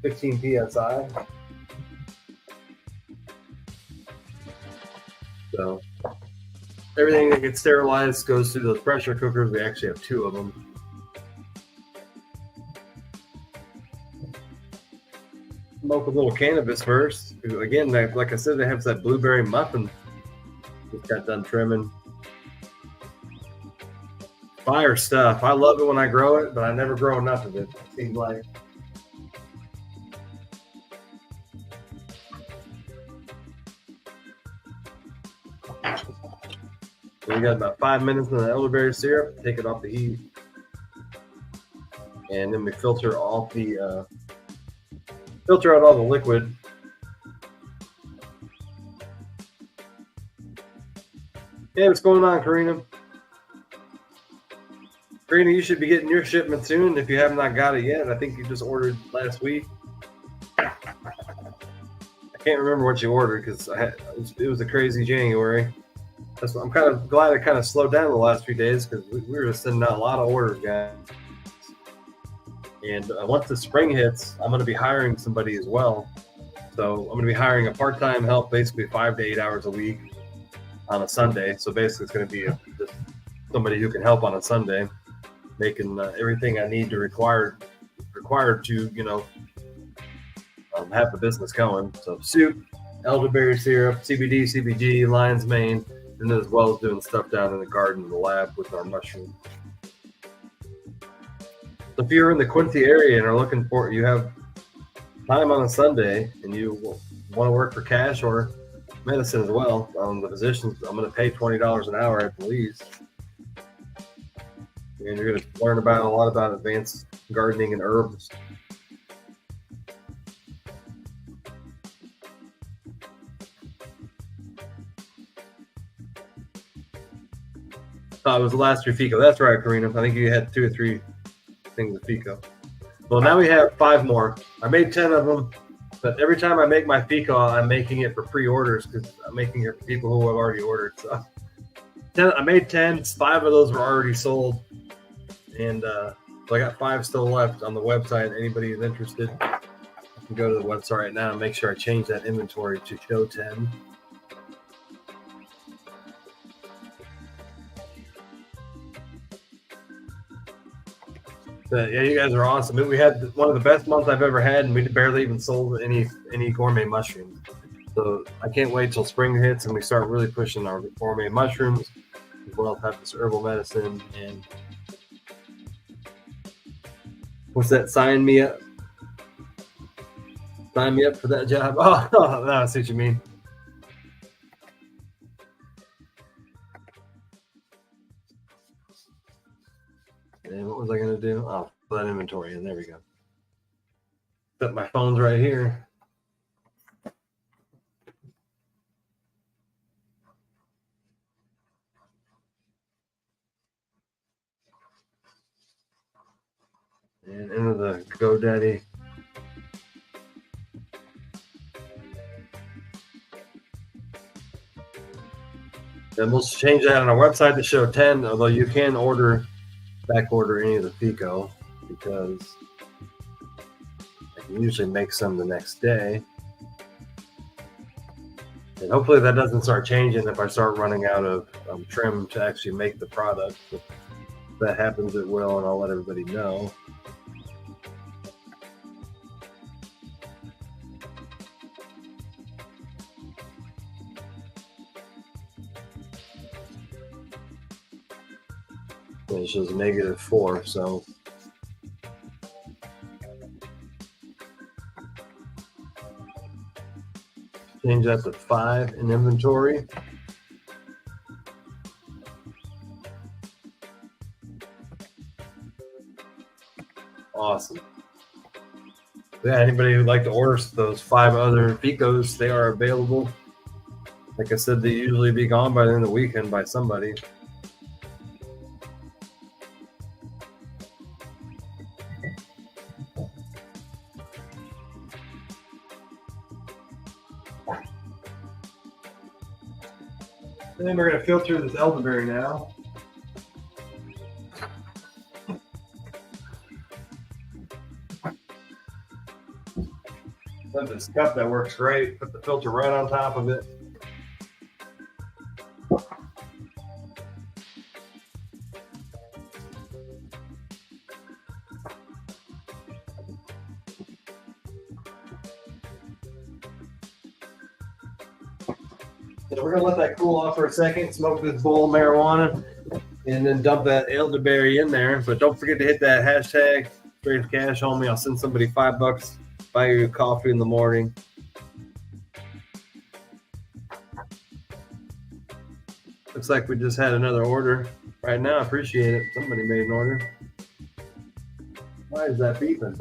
15 psi. So everything that gets sterilized goes through those pressure cookers. We actually have 2 of them. Smoke a little cannabis first. Again, like I said, they have that blueberry muffin. Just got done trimming. Fire stuff. I love it when I grow it, but I never grow enough of it. It seems like. We got about 5 minutes in the elderberry syrup. Take it off the heat, and then we filter off the filter out all the liquid. Hey, what's going on, Karina? Karina, you should be getting your shipment soon if you have not got it yet. I think you just ordered last week. I can't remember what you ordered because it was a crazy January. I'm kind of glad it kind of slowed down the last few days because we were just sending out a lot of orders, guys. And once the spring hits, I'm going to be hiring somebody as well. So I'm going to be hiring a part-time help, basically 5 to 8 hours a week on a Sunday. So basically, it's going to be just somebody who can help on a Sunday, making everything I need to required to have the business going. So soup, elderberry syrup, CBD, CBG, lion's mane, and then as well as doing stuff down in the garden, in the lab with our mushrooms. If you're in the Quincy area and are looking for, you have time on a Sunday and you want to work for cash or medicine as well, the physicians, I'm going to pay $20 an hour at the least. And you're going to learn a lot about advanced gardening and herbs. It was the last 3 FECO. That's right, Karina. I think you had 2 or 3 things of FECO. Well, now we have 5 more. I made 10 of them, but every time I make my FECO, I'm making it for pre-orders because I'm making it for people who have already ordered. So I made 10. 5 of those were already sold, and so I got 5 still left on the website. Anybody who's interested, I can go to the website right now and make sure I change that inventory to show 10. But yeah, you guys are awesome. We had one of the best months I've ever had, and we barely even sold any gourmet mushrooms. So I can't wait till spring hits and we start really pushing our gourmet mushrooms, as well as have this herbal medicine. And what's that? Sign me up. Sign me up for that job. Oh, no, I see what you mean. And what was I going to do? Oh, put that inventory in. There we go. Set my phone's right here. And into the GoDaddy. And we'll change that on our website to show 10, although you can back order any of the FECO because I can usually make some the next day. And hopefully that doesn't start changing if I start running out of trim to actually make the product. If that happens, it will, and I'll let everybody know. And it shows -4, so change that to 5 in inventory. Awesome. Yeah, anybody who'd like to order those 5 other FECOs, they are available. Like I said, they usually be gone by the end of the weekend by somebody. And then we're going to filter this elderberry now. Got this cup that works great. Put the filter right on top of it. So we're gonna let that cool off for a second, smoke this bowl of marijuana, and then dump that elderberry in there. But don't forget to hit that hashtag Straight Cash homie. I'll send somebody $5, buy you coffee in the morning. Looks like we just had another order right now. I appreciate it. Somebody made an order. Why is that beeping?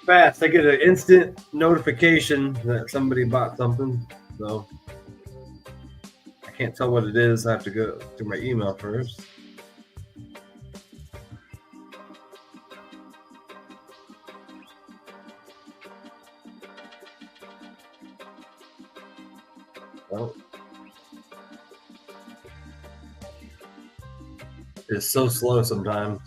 Fast. I get an instant notification that somebody bought something, so I can't tell what it is. I have to go to my email first. Oh. It's so slow sometimes.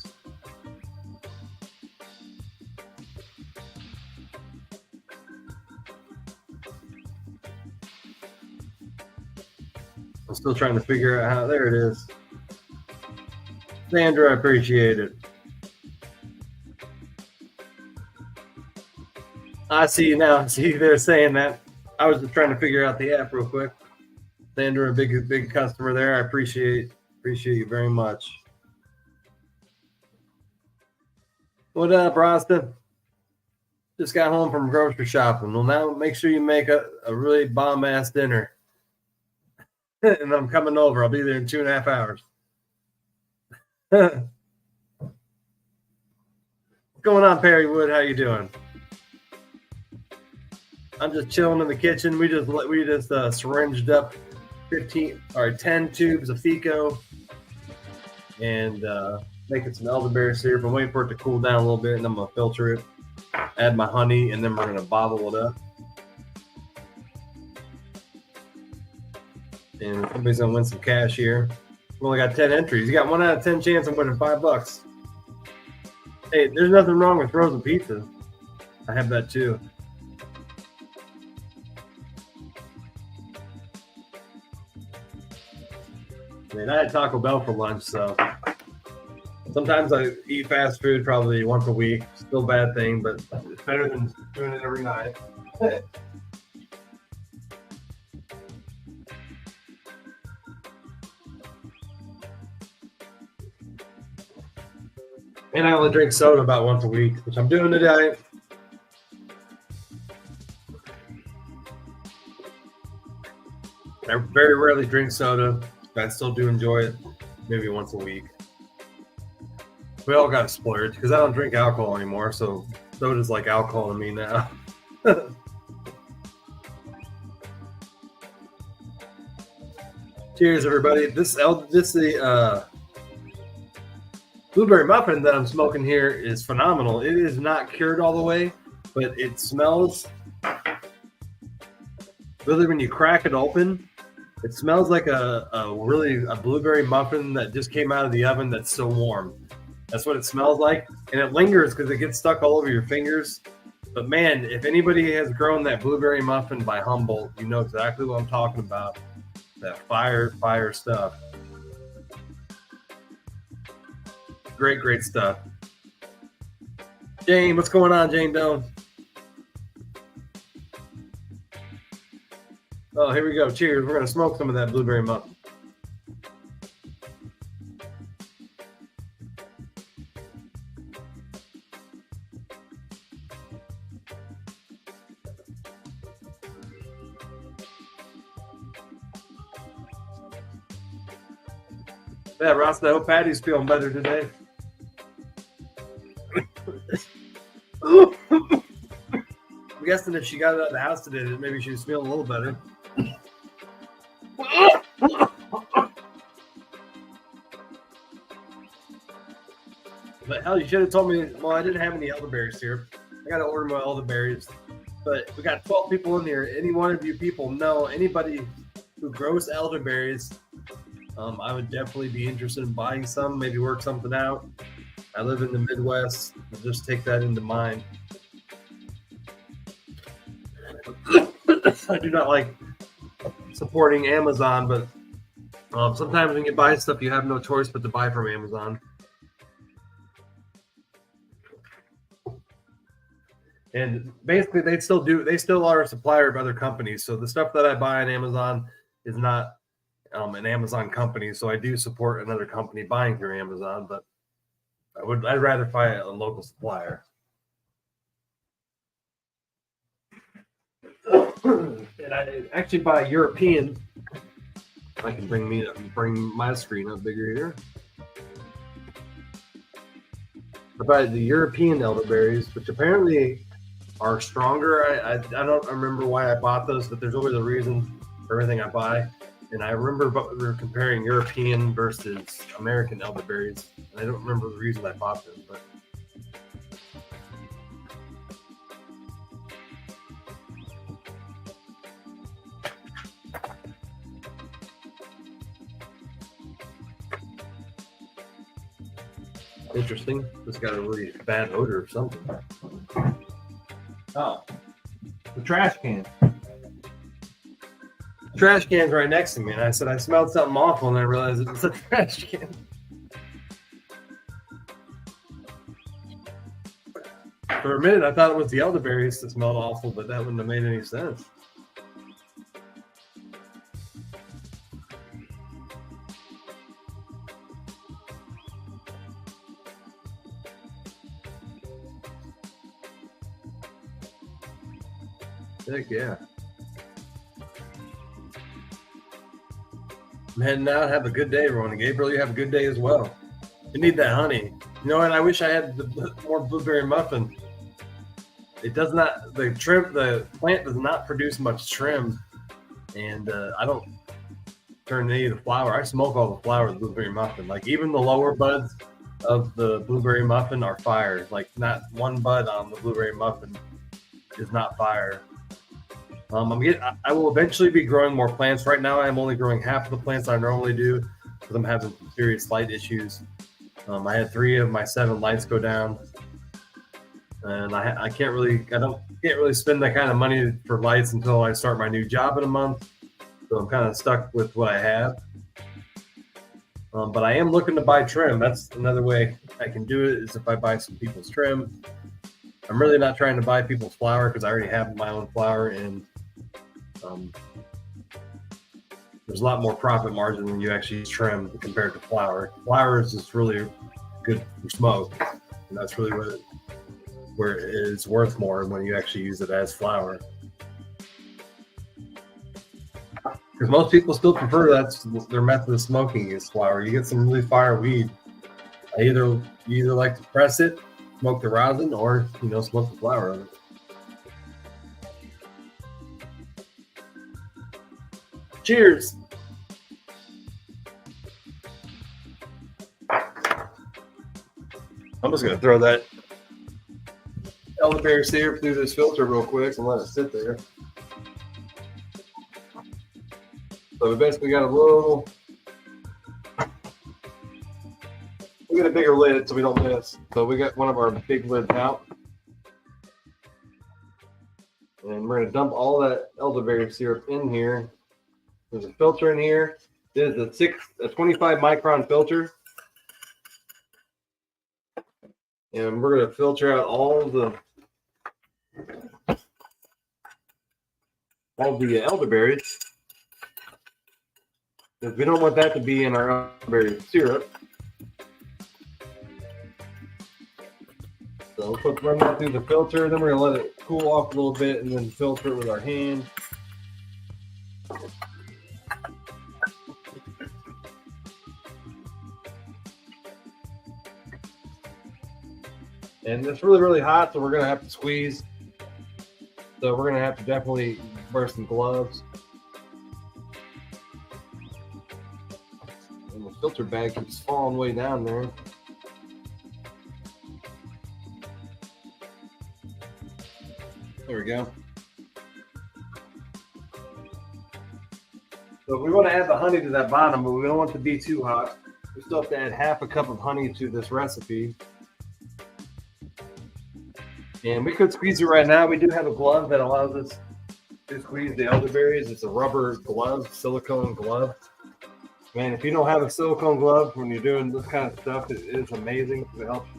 I'm still trying to figure out how. There it is. Sandra, I appreciate it. I see you now. See, they're saying that. I was just trying to figure out the app real quick. Sandra, a big customer there. I appreciate you very much. What up, Rasta? Just got home from grocery shopping. Well, now make sure you make a really bomb-ass dinner. And I'm coming over. I'll be there in 2.5 hours. What's going on, Perry Wood? How you doing? I'm just chilling in the kitchen. We just syringed up 10 tubes of FECO and making some elderberry syrup. I'm waiting for it to cool down a little bit, and I'm gonna filter it, add my honey, and then we're gonna bottle it up. And somebody's gonna win some cash here. We only got 10 entries. You got 1 out of 10 chance I'm winning $5. Hey, there's nothing wrong with frozen pizza. I have that too. I mean, I had Taco Bell for lunch, so sometimes I eat fast food probably once a week. Still a bad thing, but it's better than doing it every night. And I only drink soda about once a week, which I'm doing today. I very rarely drink soda, but I still do enjoy it maybe once a week. We all got to splurge because I don't drink alcohol anymore, so soda's like alcohol to me now. Cheers, everybody. This blueberry muffin that I'm smoking here is phenomenal. It is not cured all the way, but it smells. Really, when you crack it open, it smells like a blueberry muffin that just came out of the oven that's so warm. That's what it smells like, and it lingers because it gets stuck all over your fingers. But man, if anybody has grown that blueberry muffin by Humboldt, you know exactly what I'm talking about. That fire stuff. Great stuff. Jane, what's going on, Jane Doe? Oh, here we go. Cheers. We're gonna smoke some of that blueberry muffin. Yeah, Ross, I hope Patty's feeling better today. I'm guessing if she got out of the house today, that maybe she was feeling a little better. But hell, you should have told me. Well, I didn't have any elderberry syrup. I got to order my elderberries. But we got 12 people in here. Any one of you people know anybody who grows elderberries? I would definitely be interested in buying some, maybe work something out. I live in the Midwest. I'll just take that into mind. I do not like supporting Amazon, but sometimes when you buy stuff, you have no choice but to buy from Amazon. And basically, they still are a supplier of other companies. So the stuff that I buy on Amazon is not an Amazon company. So I do support another company buying through Amazon, but I'd rather buy a local supplier. And I actually buy European. I can bring my screen up bigger here. I buy the European elderberries, which apparently are stronger. I don't remember why I bought those, but there's always a reason for everything I buy. And I remember we were comparing European versus American elderberries. And I don't remember the reason I bought them, but interesting. It's got a really bad odor or something. Oh, the trash can. The trash can's right next to me, and I said I smelled something awful, and I realized it was a trash can. For a minute, I thought it was the elderberries that smelled awful, but that wouldn't have made any sense. Heck yeah. I'm heading out. Have a good day, everyone. And Gabriel, you have a good day as well. You need that honey. You know what? I wish I had more blueberry muffin. It does not, the plant does not produce much trim. And I don't turn any of the flower. I smoke all the flower of the blueberry muffin. Like even the lower buds of the blueberry muffin are fire. Like not one bud on the blueberry muffin is not fire. I will eventually be growing more plants. Right now, I'm only growing half of the plants I normally do because I'm having some serious light issues. I had 3 of my 7 lights go down, and I can't really spend that kind of money for lights until I start my new job in a month. So I'm kind of stuck with what I have. But I am looking to buy trim. That's another way I can do it is if I buy some people's trim. I'm really not trying to buy people's flour because I already have my own flour, and there's a lot more profit margin when you actually use trim compared to flour. Flour is just really good for smoke, and that's really where it is worth more when you actually use it as flour. Because most people still prefer that's their method of smoking is flour. You get some really fire weed. You either like to press it, smoke the rosin, or smoke the flower of it. Cheers. I'm just gonna throw that elderberry syrup through this filter real quick and let it sit there. So we basically got we got a bigger lid so we don't miss. So we got one of our big lids out. And we're going to dump all that elderberry syrup in here. There's a filter in here. This is a 25 micron filter. And we're going to filter out all the elderberries. because we don't want that to be in our elderberry syrup. So we'll run that through the filter, then we're gonna let it cool off a little bit and then filter it with our hand. And it's really, really hot, so we're gonna have to squeeze. So we're gonna have to definitely wear some gloves. And the filter bag keeps falling way down there. There we go. So we want to add the honey to that bottom, but we don't want it to be too hot. We still have to add half a cup of honey to this recipe. And we could squeeze it right now. We do have a glove that allows us to squeeze the elderberries. It's a rubber glove, silicone glove. Man, if you don't have a silicone glove when you're doing this kind of stuff, it is amazing. It helps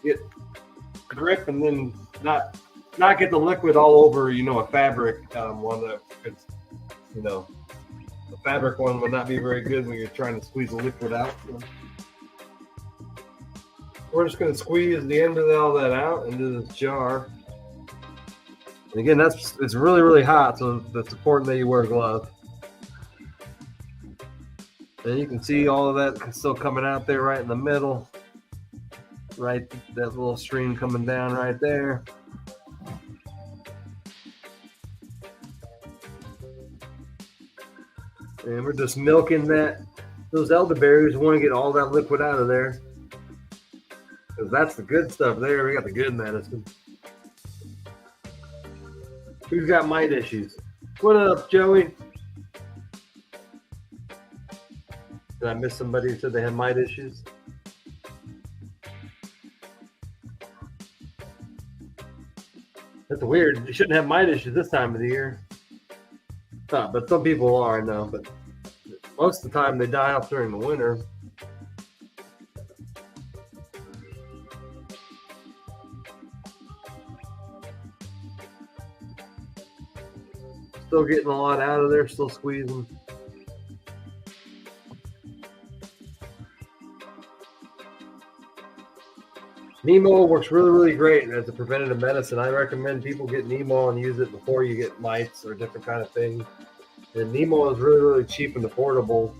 get grip and then not get the liquid all over, you know, a fabric one that it's, you know, the fabric one would not be very good when you're trying to squeeze the liquid out. We're just going to squeeze the end of all that out into this jar. And again, it's really, really hot, so it's important that you wear a glove. And you can see all of that still coming out there right in the middle. Right, that little stream coming down right there. And we're just milking those elderberries. We want to get all that liquid out of there. Because that's the good stuff there. We got the good medicine. Who's got mite issues? What up, Joey? Did I miss somebody who said they had mite issues? That's weird. You shouldn't have mite issues this time of the year. But some people are, I know. But most of the time they die off during the winter. Still getting a lot out of there, still squeezing. Neem oil works really, really great as a preventative medicine. I recommend people get neem oil and use it before you get mites or different kind of things. And neem oil is really, really cheap and affordable.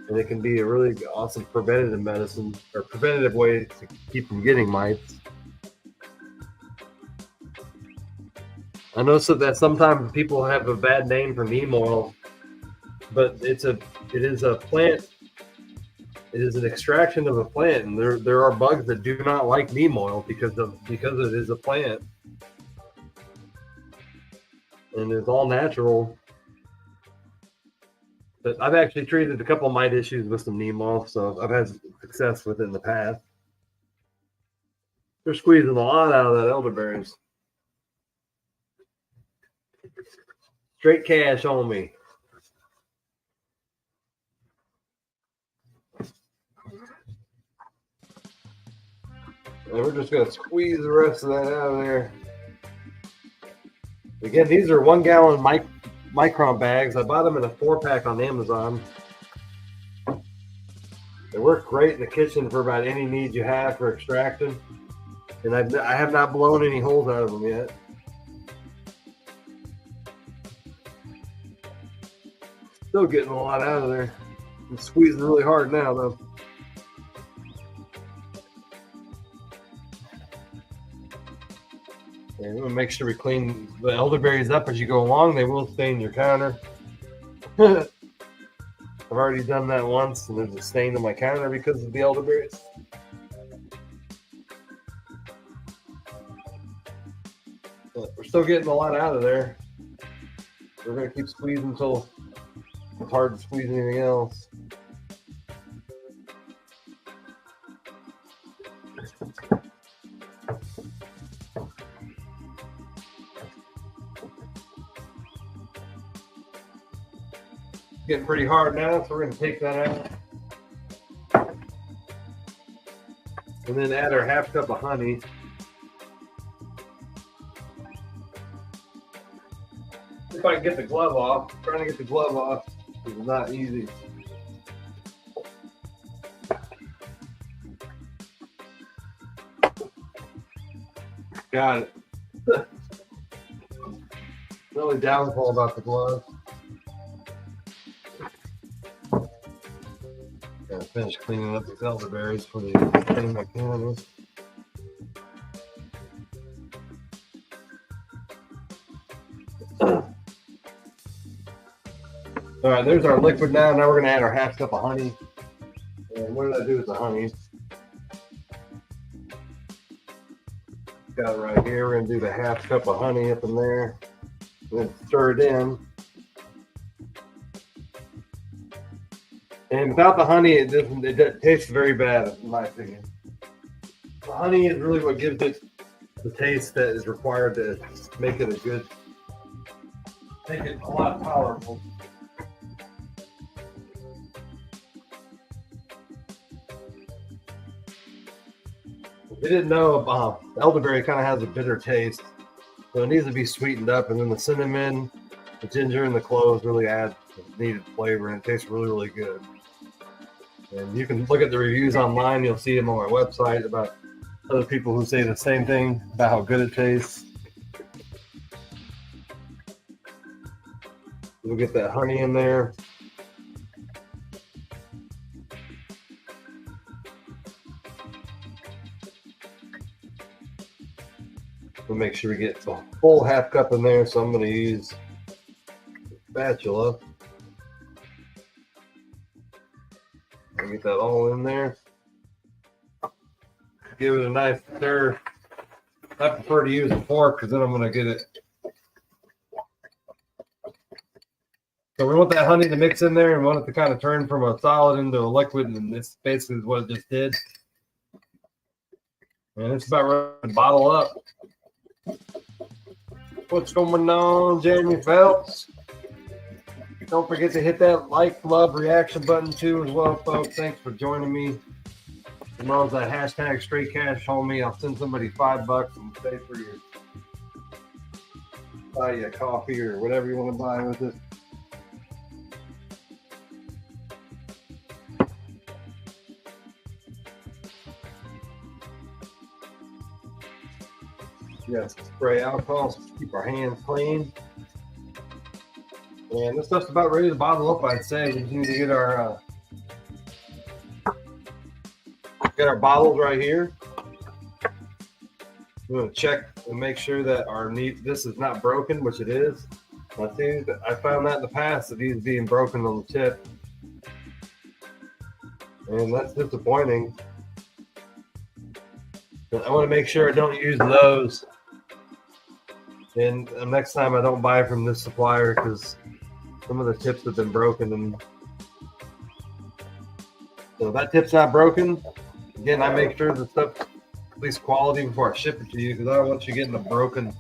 And it can be a really awesome preventative medicine or preventative way to keep from getting mites. I know that sometimes people have a bad name for neem oil, but it is a plant. It is an extraction of a plant, and there are bugs that do not like neem oil because it is a plant, and it's all natural. But I've actually treated a couple of mite issues with some neem oil, so I've had success with it in the past. They're squeezing a lot out of that elderberries. Straight cash on me. And we're just going to squeeze the rest of that out of there. Again, these are 1 gallon micron bags. I bought them in a 4-pack on Amazon. They work great in the kitchen for about any need you have for extraction. And I have not blown any holes out of them yet. Still getting a lot out of there. I'm squeezing really hard now, though. And we're gonna make sure we clean the elderberries up as you go along. They will stain your counter. I've already done that once, and there's a stain on my counter because of the elderberries. But we're still getting a lot out of there. We're gonna keep squeezing until it's hard to squeeze anything else. Getting pretty hard now, so we're going to take that out. And then add our half cup of honey. If I can get the glove off, I'm trying to get the glove off. It's not easy. Got it. The only downfall about the glove. Gotta finish cleaning up these elderberries for the thing my can is. All right, there's our liquid now. Now we're gonna add our half cup of honey. And what did I do with the honey? Got it right here. We're gonna do the half cup of honey up in there. Then stir it in. And without the honey, it tastes very bad, in my opinion. The honey is really what gives it the taste that is required to make it make it a lot powerful. If you didn't know, elderberry kind of has a bitter taste, so it needs to be sweetened up, and then the cinnamon, the ginger, and the cloves really add needed flavor, and it tastes really, really good. And you can look at the reviews online. You'll see them on my website about other people who say the same thing about how good it tastes. We'll get that honey in there. We'll make sure we get the full half cup in there. So I'm going to use a spatula. I'll get that all in there. Give it a nice stir. I prefer to use a fork because then I'm going to get it. So we want that honey to mix in there and want it to kind of turn from a solid into a liquid, and this basically is what it just did. And it's about ready to bottle up. What's going on, Jeremy Phelps? Don't forget to hit that like, love, reaction button too as well, folks. Thanks for joining me. Tomorrow's that hashtag straight cash homie. I'll send somebody $5 and pay for your buy you a coffee or whatever you want to buy with it. Yes, spray alcohol to keep our hands clean. And this stuff's about ready to bottle up, I'd say. We just need to get our bottles right here. We're going to check and make sure that this is not broken, which it is. I found that in the past, that these being broken on the tip. And that's disappointing. But I want to make sure I don't use those. And next time I don't buy from this supplier because some of the tips have been broken. And so that tip's not broken. Again, I make sure the stuff at least quality before I ship it to you because I don't want you getting a broken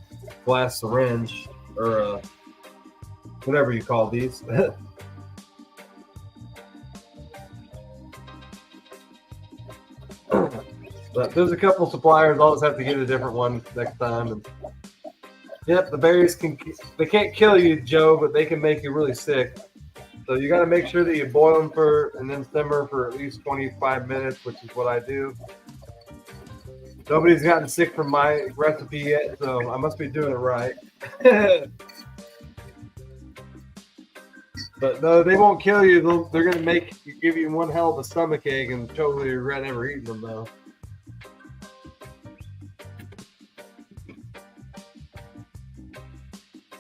glass syringe or whatever you call these. But there's a couple suppliers. I'll just have to get a different one next time. And yep, the berries can't kill you, Joe, but they can make you really sick. So you got to make sure that you boil them and then simmer for at least 25 minutes, which is what I do. Nobody's gotten sick from my recipe yet, so I must be doing it right. But no, they won't kill you. They're going to give you one hell of a stomach ache and totally regret ever eating them, though.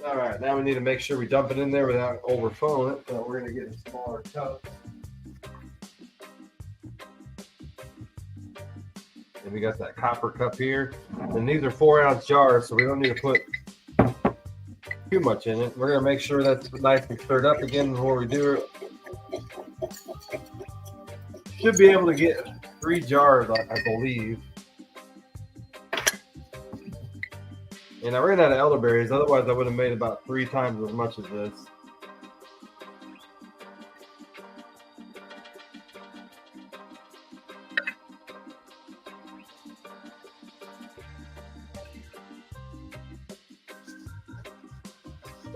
All right, now we need to make sure we dump it in there without overflowing it. So we're going to get a smaller cup. And we got that copper cup here. And these are 4-ounce jars, so we don't need to put too much in it. We're going to make sure that's nice and stirred up again before we do it. Should be able to get 3 jars, I believe. And I ran out of elderberries, otherwise I would have made about 3 times as much as this.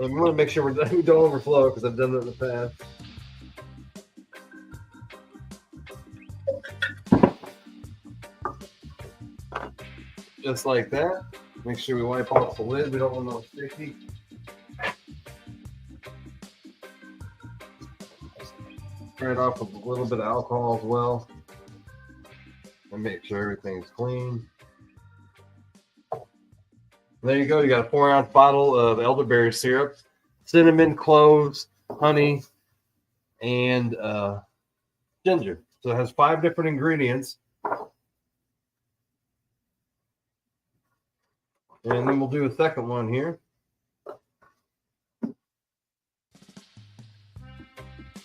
And we want to make sure we don't overflow because I've done it in the past. just like that. Make sure we wipe off the lid. We don't want no sticky. Spray it off with a little bit of alcohol as well. And make sure everything's clean. There you go. You got a 4-ounce bottle of elderberry syrup, cinnamon, cloves, honey, and ginger. So it has 5 different ingredients. And then we'll do a second one here.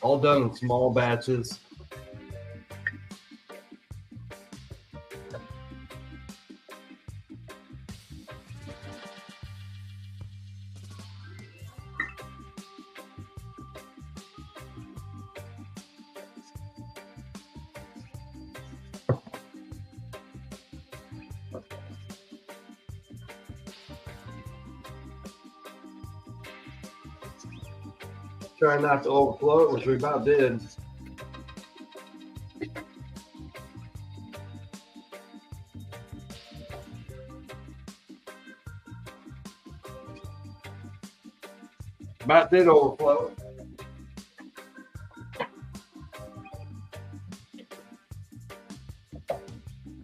All done in small batches. Try not to overflow it, which we about did. About did overflow.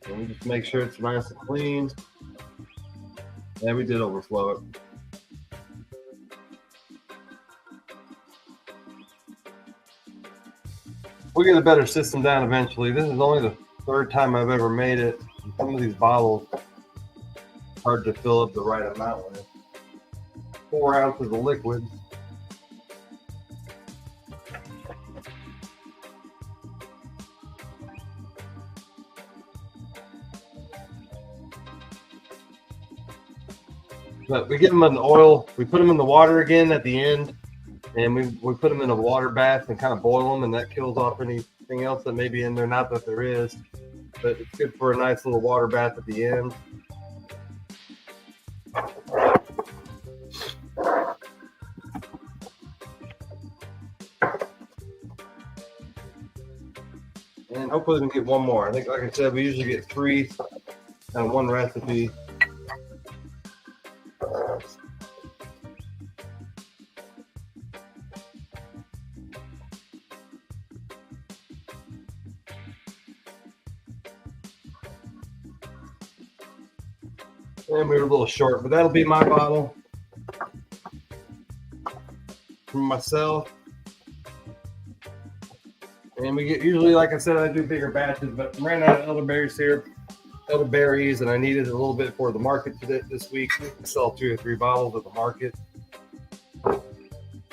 And we just make sure it's nice and clean. Yeah, we did overflow it. We'll get a better system down eventually. This is only the 3rd time I've ever made it. Some of these bottles, hard to fill up the right amount with. 4 ounces of liquid. But we get them in the oil. We put them in the water again at the end. And we put them in a water bath and kind of boil them, and that kills off anything else that may be in there. Not that there is, but it's good for a nice little water bath at the end. And hopefully we can get one more. I think, like I said, we usually get 3 on one recipe. And we were a little short, but that'll be my bottle for myself. And we get, usually, like I said, I do bigger batches, but I ran out of elderberry syrup, elderberries, and I needed a little bit for the market this week. We sell 2 or 3 bottles at the market.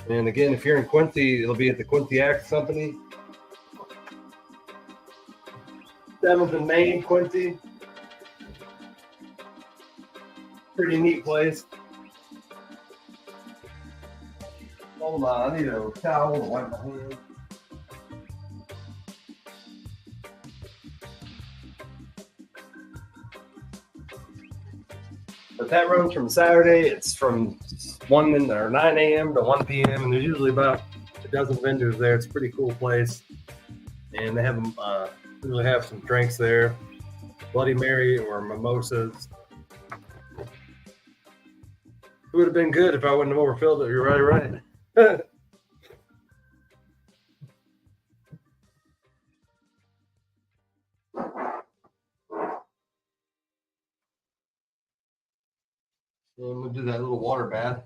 And again, if you're in Quincy, it'll be at the Quincy Axe Company. 7th and Main, Quincy. Pretty neat place. Hold on, I need a towel to wipe my hands. But that runs from Saturday. It's from 9 a.m. to 1 p.m. and there's usually about a dozen vendors there. It's a pretty cool place, and they have them usually have some drinks there, Bloody Mary or mimosas. It would have been good if I wouldn't have overfilled it. You're right. And we'll do that little water bath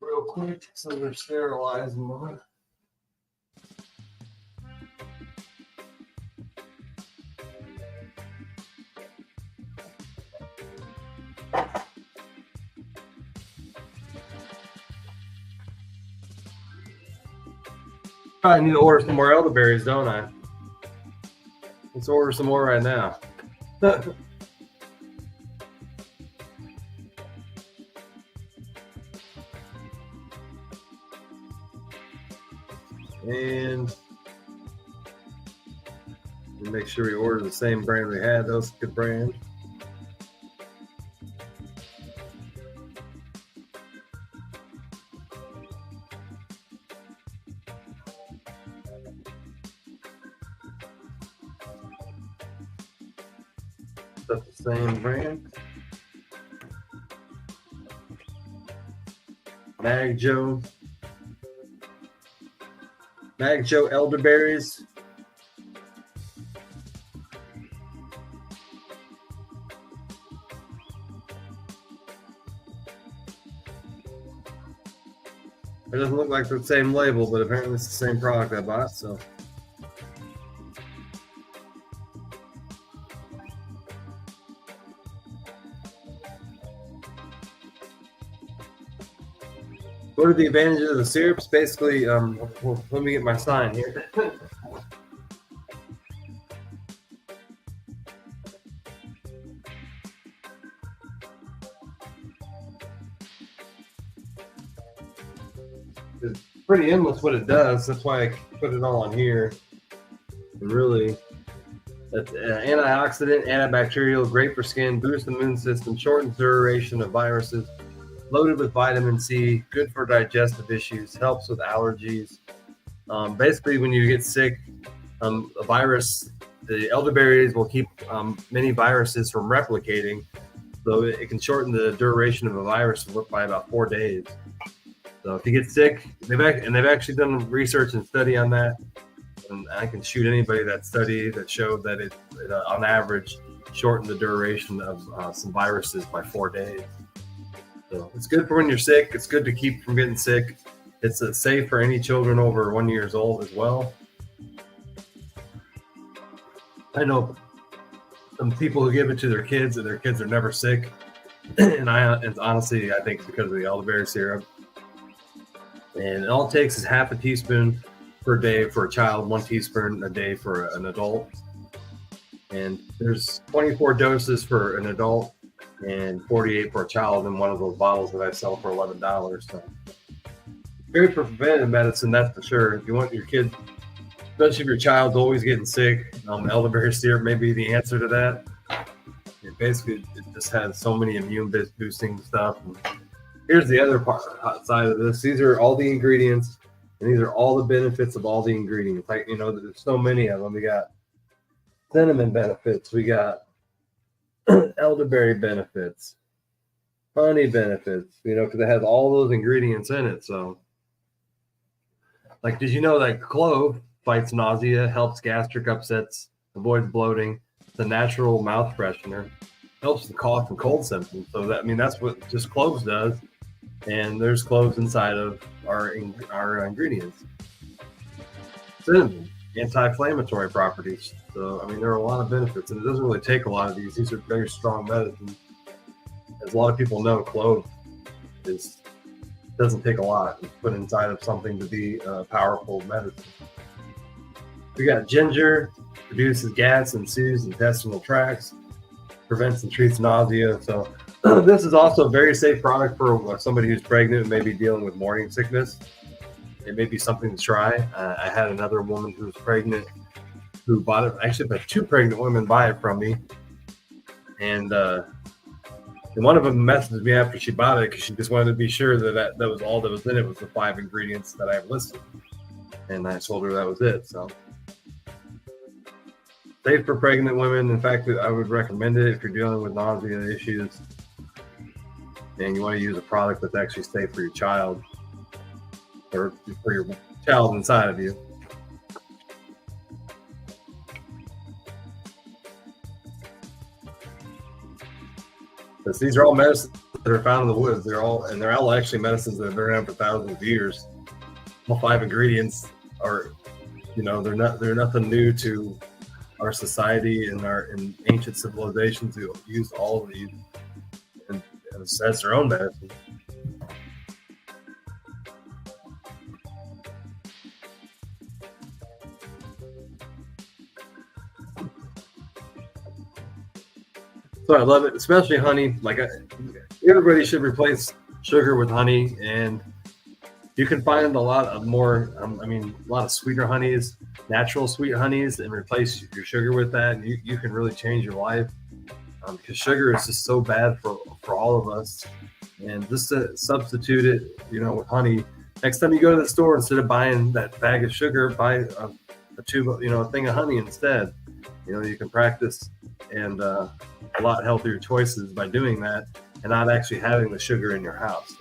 real quick so they're sterilized more. I need to order some more elderberries, don't I? Let's order some more right now. And make sure we order the same brand we had. Those good brand. stuff the same brand. Mag Joe elderberries. It doesn't look like the same label, but apparently it's the same product I bought, so. What are the advantages of the syrups? Basically, well, let me get my sign here. It's pretty endless what it does. That's why I put it all on here. And really, that's antioxidant, antibacterial, great for skin, boosts the immune system, shortens duration of viruses, loaded with vitamin C, good for digestive issues, helps with allergies. Basically, when you get sick, a virus, the elderberries will keep many viruses from replicating. So it can shorten the duration of a virus by about 4 days. So if you get sick, they've actually done research and study on that. And I can shoot anybody that study that showed that it on average, shortened the duration of some viruses by 4 days. So it's good for when you're sick. It's good to keep from getting sick. It's safe for any children over 1 year old as well. I know some people who give it to their kids and their kids are never sick. And honestly, I think it's because of the elderberry syrup. And all it takes is half a teaspoon per day for a child, 1 teaspoon a day for an adult. And there's 24 doses for an adult and 48 for a child in one of those bottles that I sell for $11. So great for preventive medicine, that's for sure. If you want your kid, especially if your child's always getting sick, elderberry syrup may be the answer to that. It just has so many immune boosting stuff. And here's the other side of this. These are all the ingredients, and these are all the benefits of all the ingredients. Like, there's so many of them. We got cinnamon benefits. We got elderberry benefits, honey benefits, because it has all those ingredients in it. So, like, did you know that clove fights nausea, helps gastric upsets, avoids bloating? It's a natural mouth freshener, helps the cough and cold symptoms. So that's what just cloves does. And there's cloves inside of our ingredients. Cinnamon, anti-inflammatory properties. So, there are a lot of benefits, and it doesn't really take a lot of these. These are very strong medicines. As a lot of people know, clove doesn't take a lot. It's put inside of something to be powerful medicine. We got ginger, reduces gas and soothes intestinal tracts, prevents and treats nausea. So this is also a very safe product for somebody who's pregnant and maybe dealing with morning sickness. It may be something to try. I had another woman who was pregnant who bought it. Actually, I've had 2 pregnant women buy it from me. And one of them messaged me after she bought it because she just wanted to be sure that was all that was in it, was the 5 ingredients that I have listed. And I told her that was it. So safe for pregnant women. In fact, I would recommend it if you're dealing with nausea issues and you want to use a product that's actually safe for your child or for your child inside of you. Because these are all medicines that are found in the woods. They're all actually medicines that have been around for thousands of years. All 5 ingredients are, they're nothing new to our society and ancient civilizations who used all of these as their own medicine. So I love it, especially honey. Like everybody should replace sugar with honey, and you can find a lot of more. A lot of sweeter honeys, natural sweet honeys, and replace your sugar with that. And you can really change your life because sugar is just so bad for all of us. And just to substitute it, with honey. Next time you go to the store, instead of buying that bag of sugar, buy a tube, a thing of honey instead. You can practice and a lot healthier choices by doing that and not actually having the sugar in your house.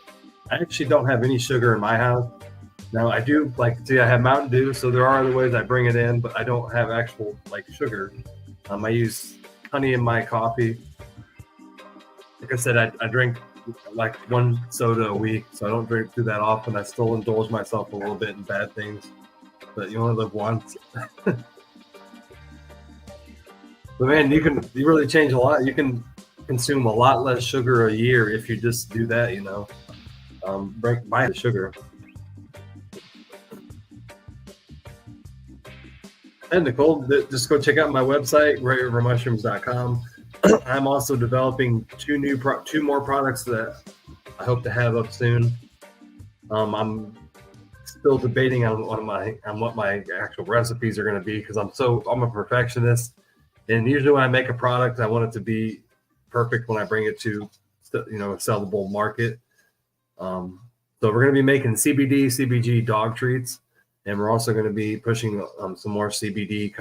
I actually don't have any sugar in my house. Now I do I have Mountain Dew, so there are other ways I bring it in, but I don't have actual sugar. I use honey in my coffee. Like I said, I drink like one soda a week, so I don't drink too that often. I still indulge myself a little bit in bad things, but you only live once. But man, you really change a lot. You can consume a lot less sugar a year if you just do that. Buy the sugar. And Nicole, just go check out my website, rivermushrooms.com. I'm also developing two more products that I hope to have up soon. I'm still debating on what my actual recipes are going to be, because I'm a perfectionist, and usually when I make a product, I want it to be perfect when I bring it to a sellable market. So we're going to be making CBD, CBG dog treats, and we're also going to be pushing some more CBD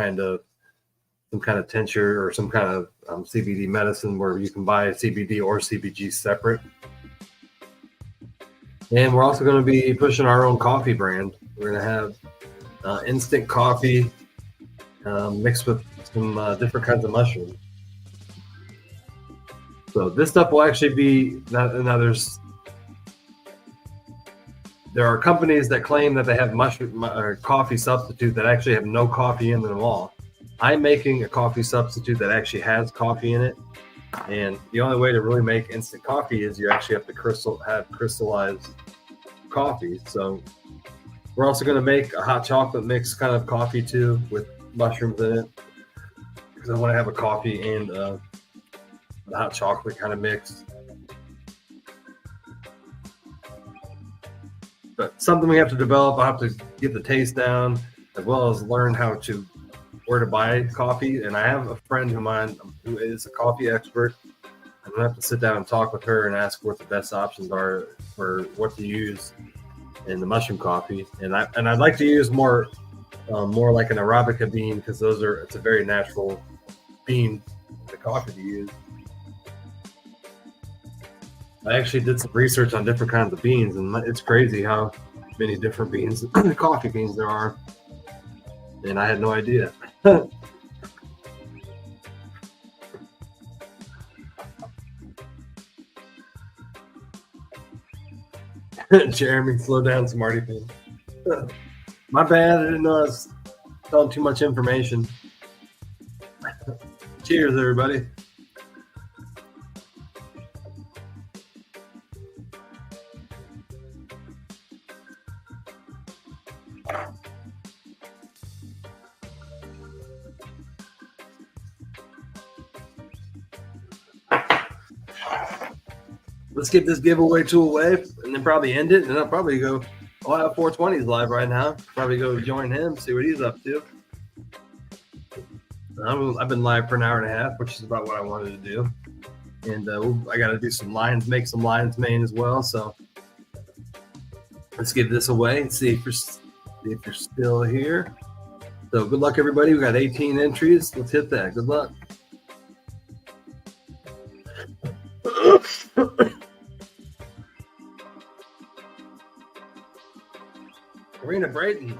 some kind of tincture or some kind of CBD medicine where you can buy CBD or CBG separate. And we're also going to be pushing our own coffee brand. We're going to have instant coffee mixed with some different kinds of mushrooms. So this stuff will actually be there are companies that claim that they have coffee substitute that actually have no coffee in them at all. I'm making a coffee substitute that actually has coffee in it, and the only way to really make instant coffee is you actually have to have crystallized coffee. So we're also going to make a hot chocolate mix kind of coffee too, with mushrooms in it, because I want to have a coffee and a hot chocolate kind of mix. But something we have to develop. I have to get the taste down, as well as learn where to buy coffee. And I have a friend of mine who is a coffee expert. I'm gonna have to sit down and talk with her and ask what the best options are for what to use in the mushroom coffee. And I'd like to use more like an Arabica bean, because it's a very natural bean, the coffee to use. I actually did some research on different kinds of beans, and it's crazy how many different beans, coffee beans there are. And I had no idea. Jeremy, slow down, smarty pants. My bad. I didn't know I was telling too much information. Cheers, everybody. Let's get this giveaway tool away and then probably end it. And then I'll probably go, I have 420s live right now. Probably go join him, see what he's up to. I've been live for an hour and a half, which is about what I wanted to do. And I got to do make some lion's mane as well. So let's give this away and see if you're still here. So good luck, everybody. We got 18 entries. Let's hit that. Good luck. Karina Brayton,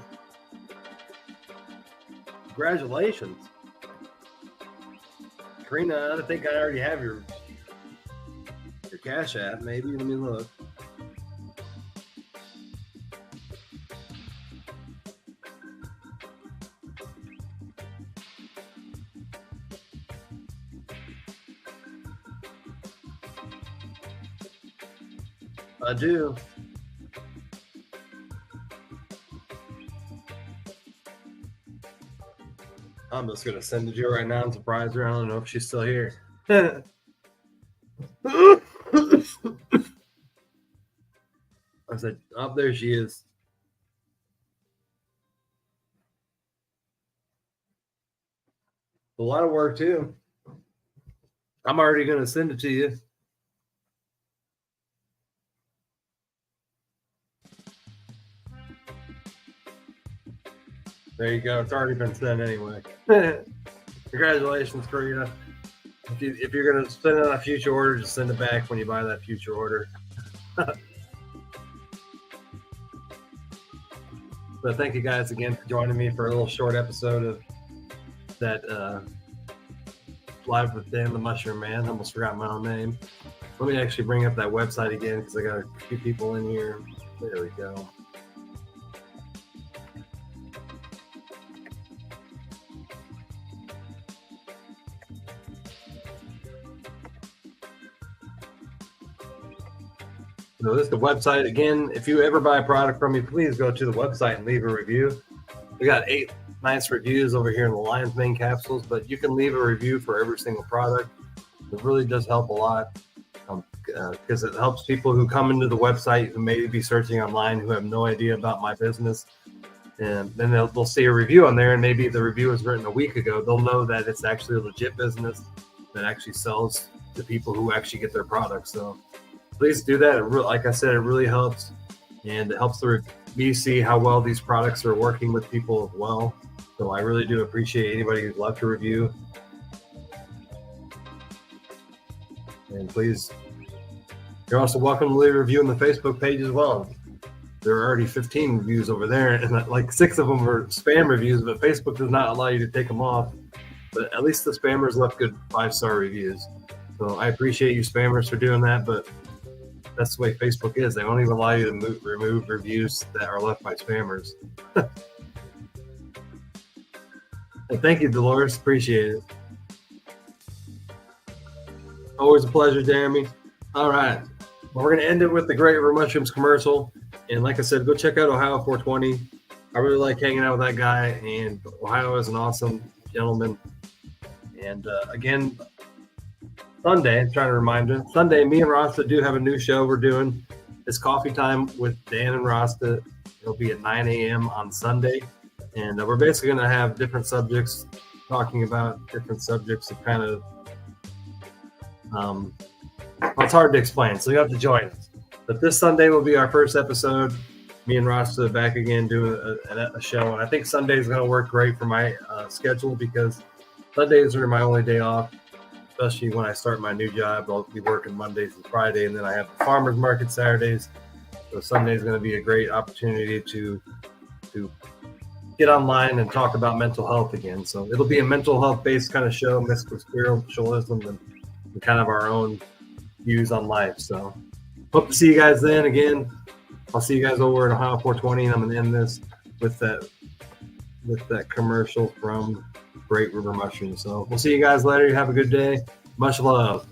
congratulations. Karina, I think I already have your Cash App. Maybe, let me look. I do. I'm just going to send it to you right now and surprise her. I don't know if she's still here. I said, oh, there she is. A lot of work, too. I'm already going to send it to you. There you go. It's already been sent anyway. Congratulations, Karina. If you're gonna send out a future order, just send it back when you buy that future order. So thank you guys again for joining me for a little short episode of that Live with Dan the Mushroom Man. I almost forgot my own name. Let me actually bring up that website again because I got a few people in here. There we go. So this is the website again. If you ever buy a product from me, please go to the website and leave a review. We got 8 nice reviews over here in the Lion's Mane capsules, but you can leave a review for every single product. It really does help a lot because it helps people who come into the website who may be searching online who have no idea about my business. And then they'll see a review on there, and maybe the review was written a week ago. They'll know that it's actually a legit business that actually sells to people who actually get their products. So please do that. Like I said, it really helps, and it helps me see how well these products are working with people as well. So I really do appreciate anybody who'd left a review. And please, you're also welcome to leave a review on the Facebook page as well. There are already 15 reviews over there, and like 6 of them are spam reviews, but Facebook does not allow you to take them off. But at least the spammers left good 5-star reviews. So I appreciate you spammers for doing that, but that's the way Facebook is. They won't even allow you to remove reviews that are left by spammers. And thank you, Dolores. Appreciate it. Always a pleasure, Jeremy. All right. Well, we're going to end it with the Great River Mushrooms commercial. And like I said, go check out Ohio 420. I really like hanging out with that guy. And Ohio is an awesome gentleman. And again, Sunday, I'm trying to remind you, Sunday, me and Rasta do have a new show we're doing. It's Coffee Time with Dan and Rasta. It'll be at 9 a.m. on Sunday. And we're basically going to have different subjects, talking about different subjects of kind of, well, it's hard to explain, so you have to join us. But this Sunday will be our first episode. Me and Rasta back again doing a show. And I think Sunday is going to work great for my schedule because Sundays are my only day off. Especially when I start my new job, I'll be working Mondays and Friday, and then I have the farmers market Saturdays. So Sunday is going to be a great opportunity to get online and talk about mental health again. So it'll be a mental health based kind of show, mixed with spiritualism and kind of our own views on life. So hope to see you guys then. Again, I'll see you guys over at Ohio 420, and I'm going to end this with that commercial from Great River Mushrooms. So we'll see you guys later. Have a good day. Much love.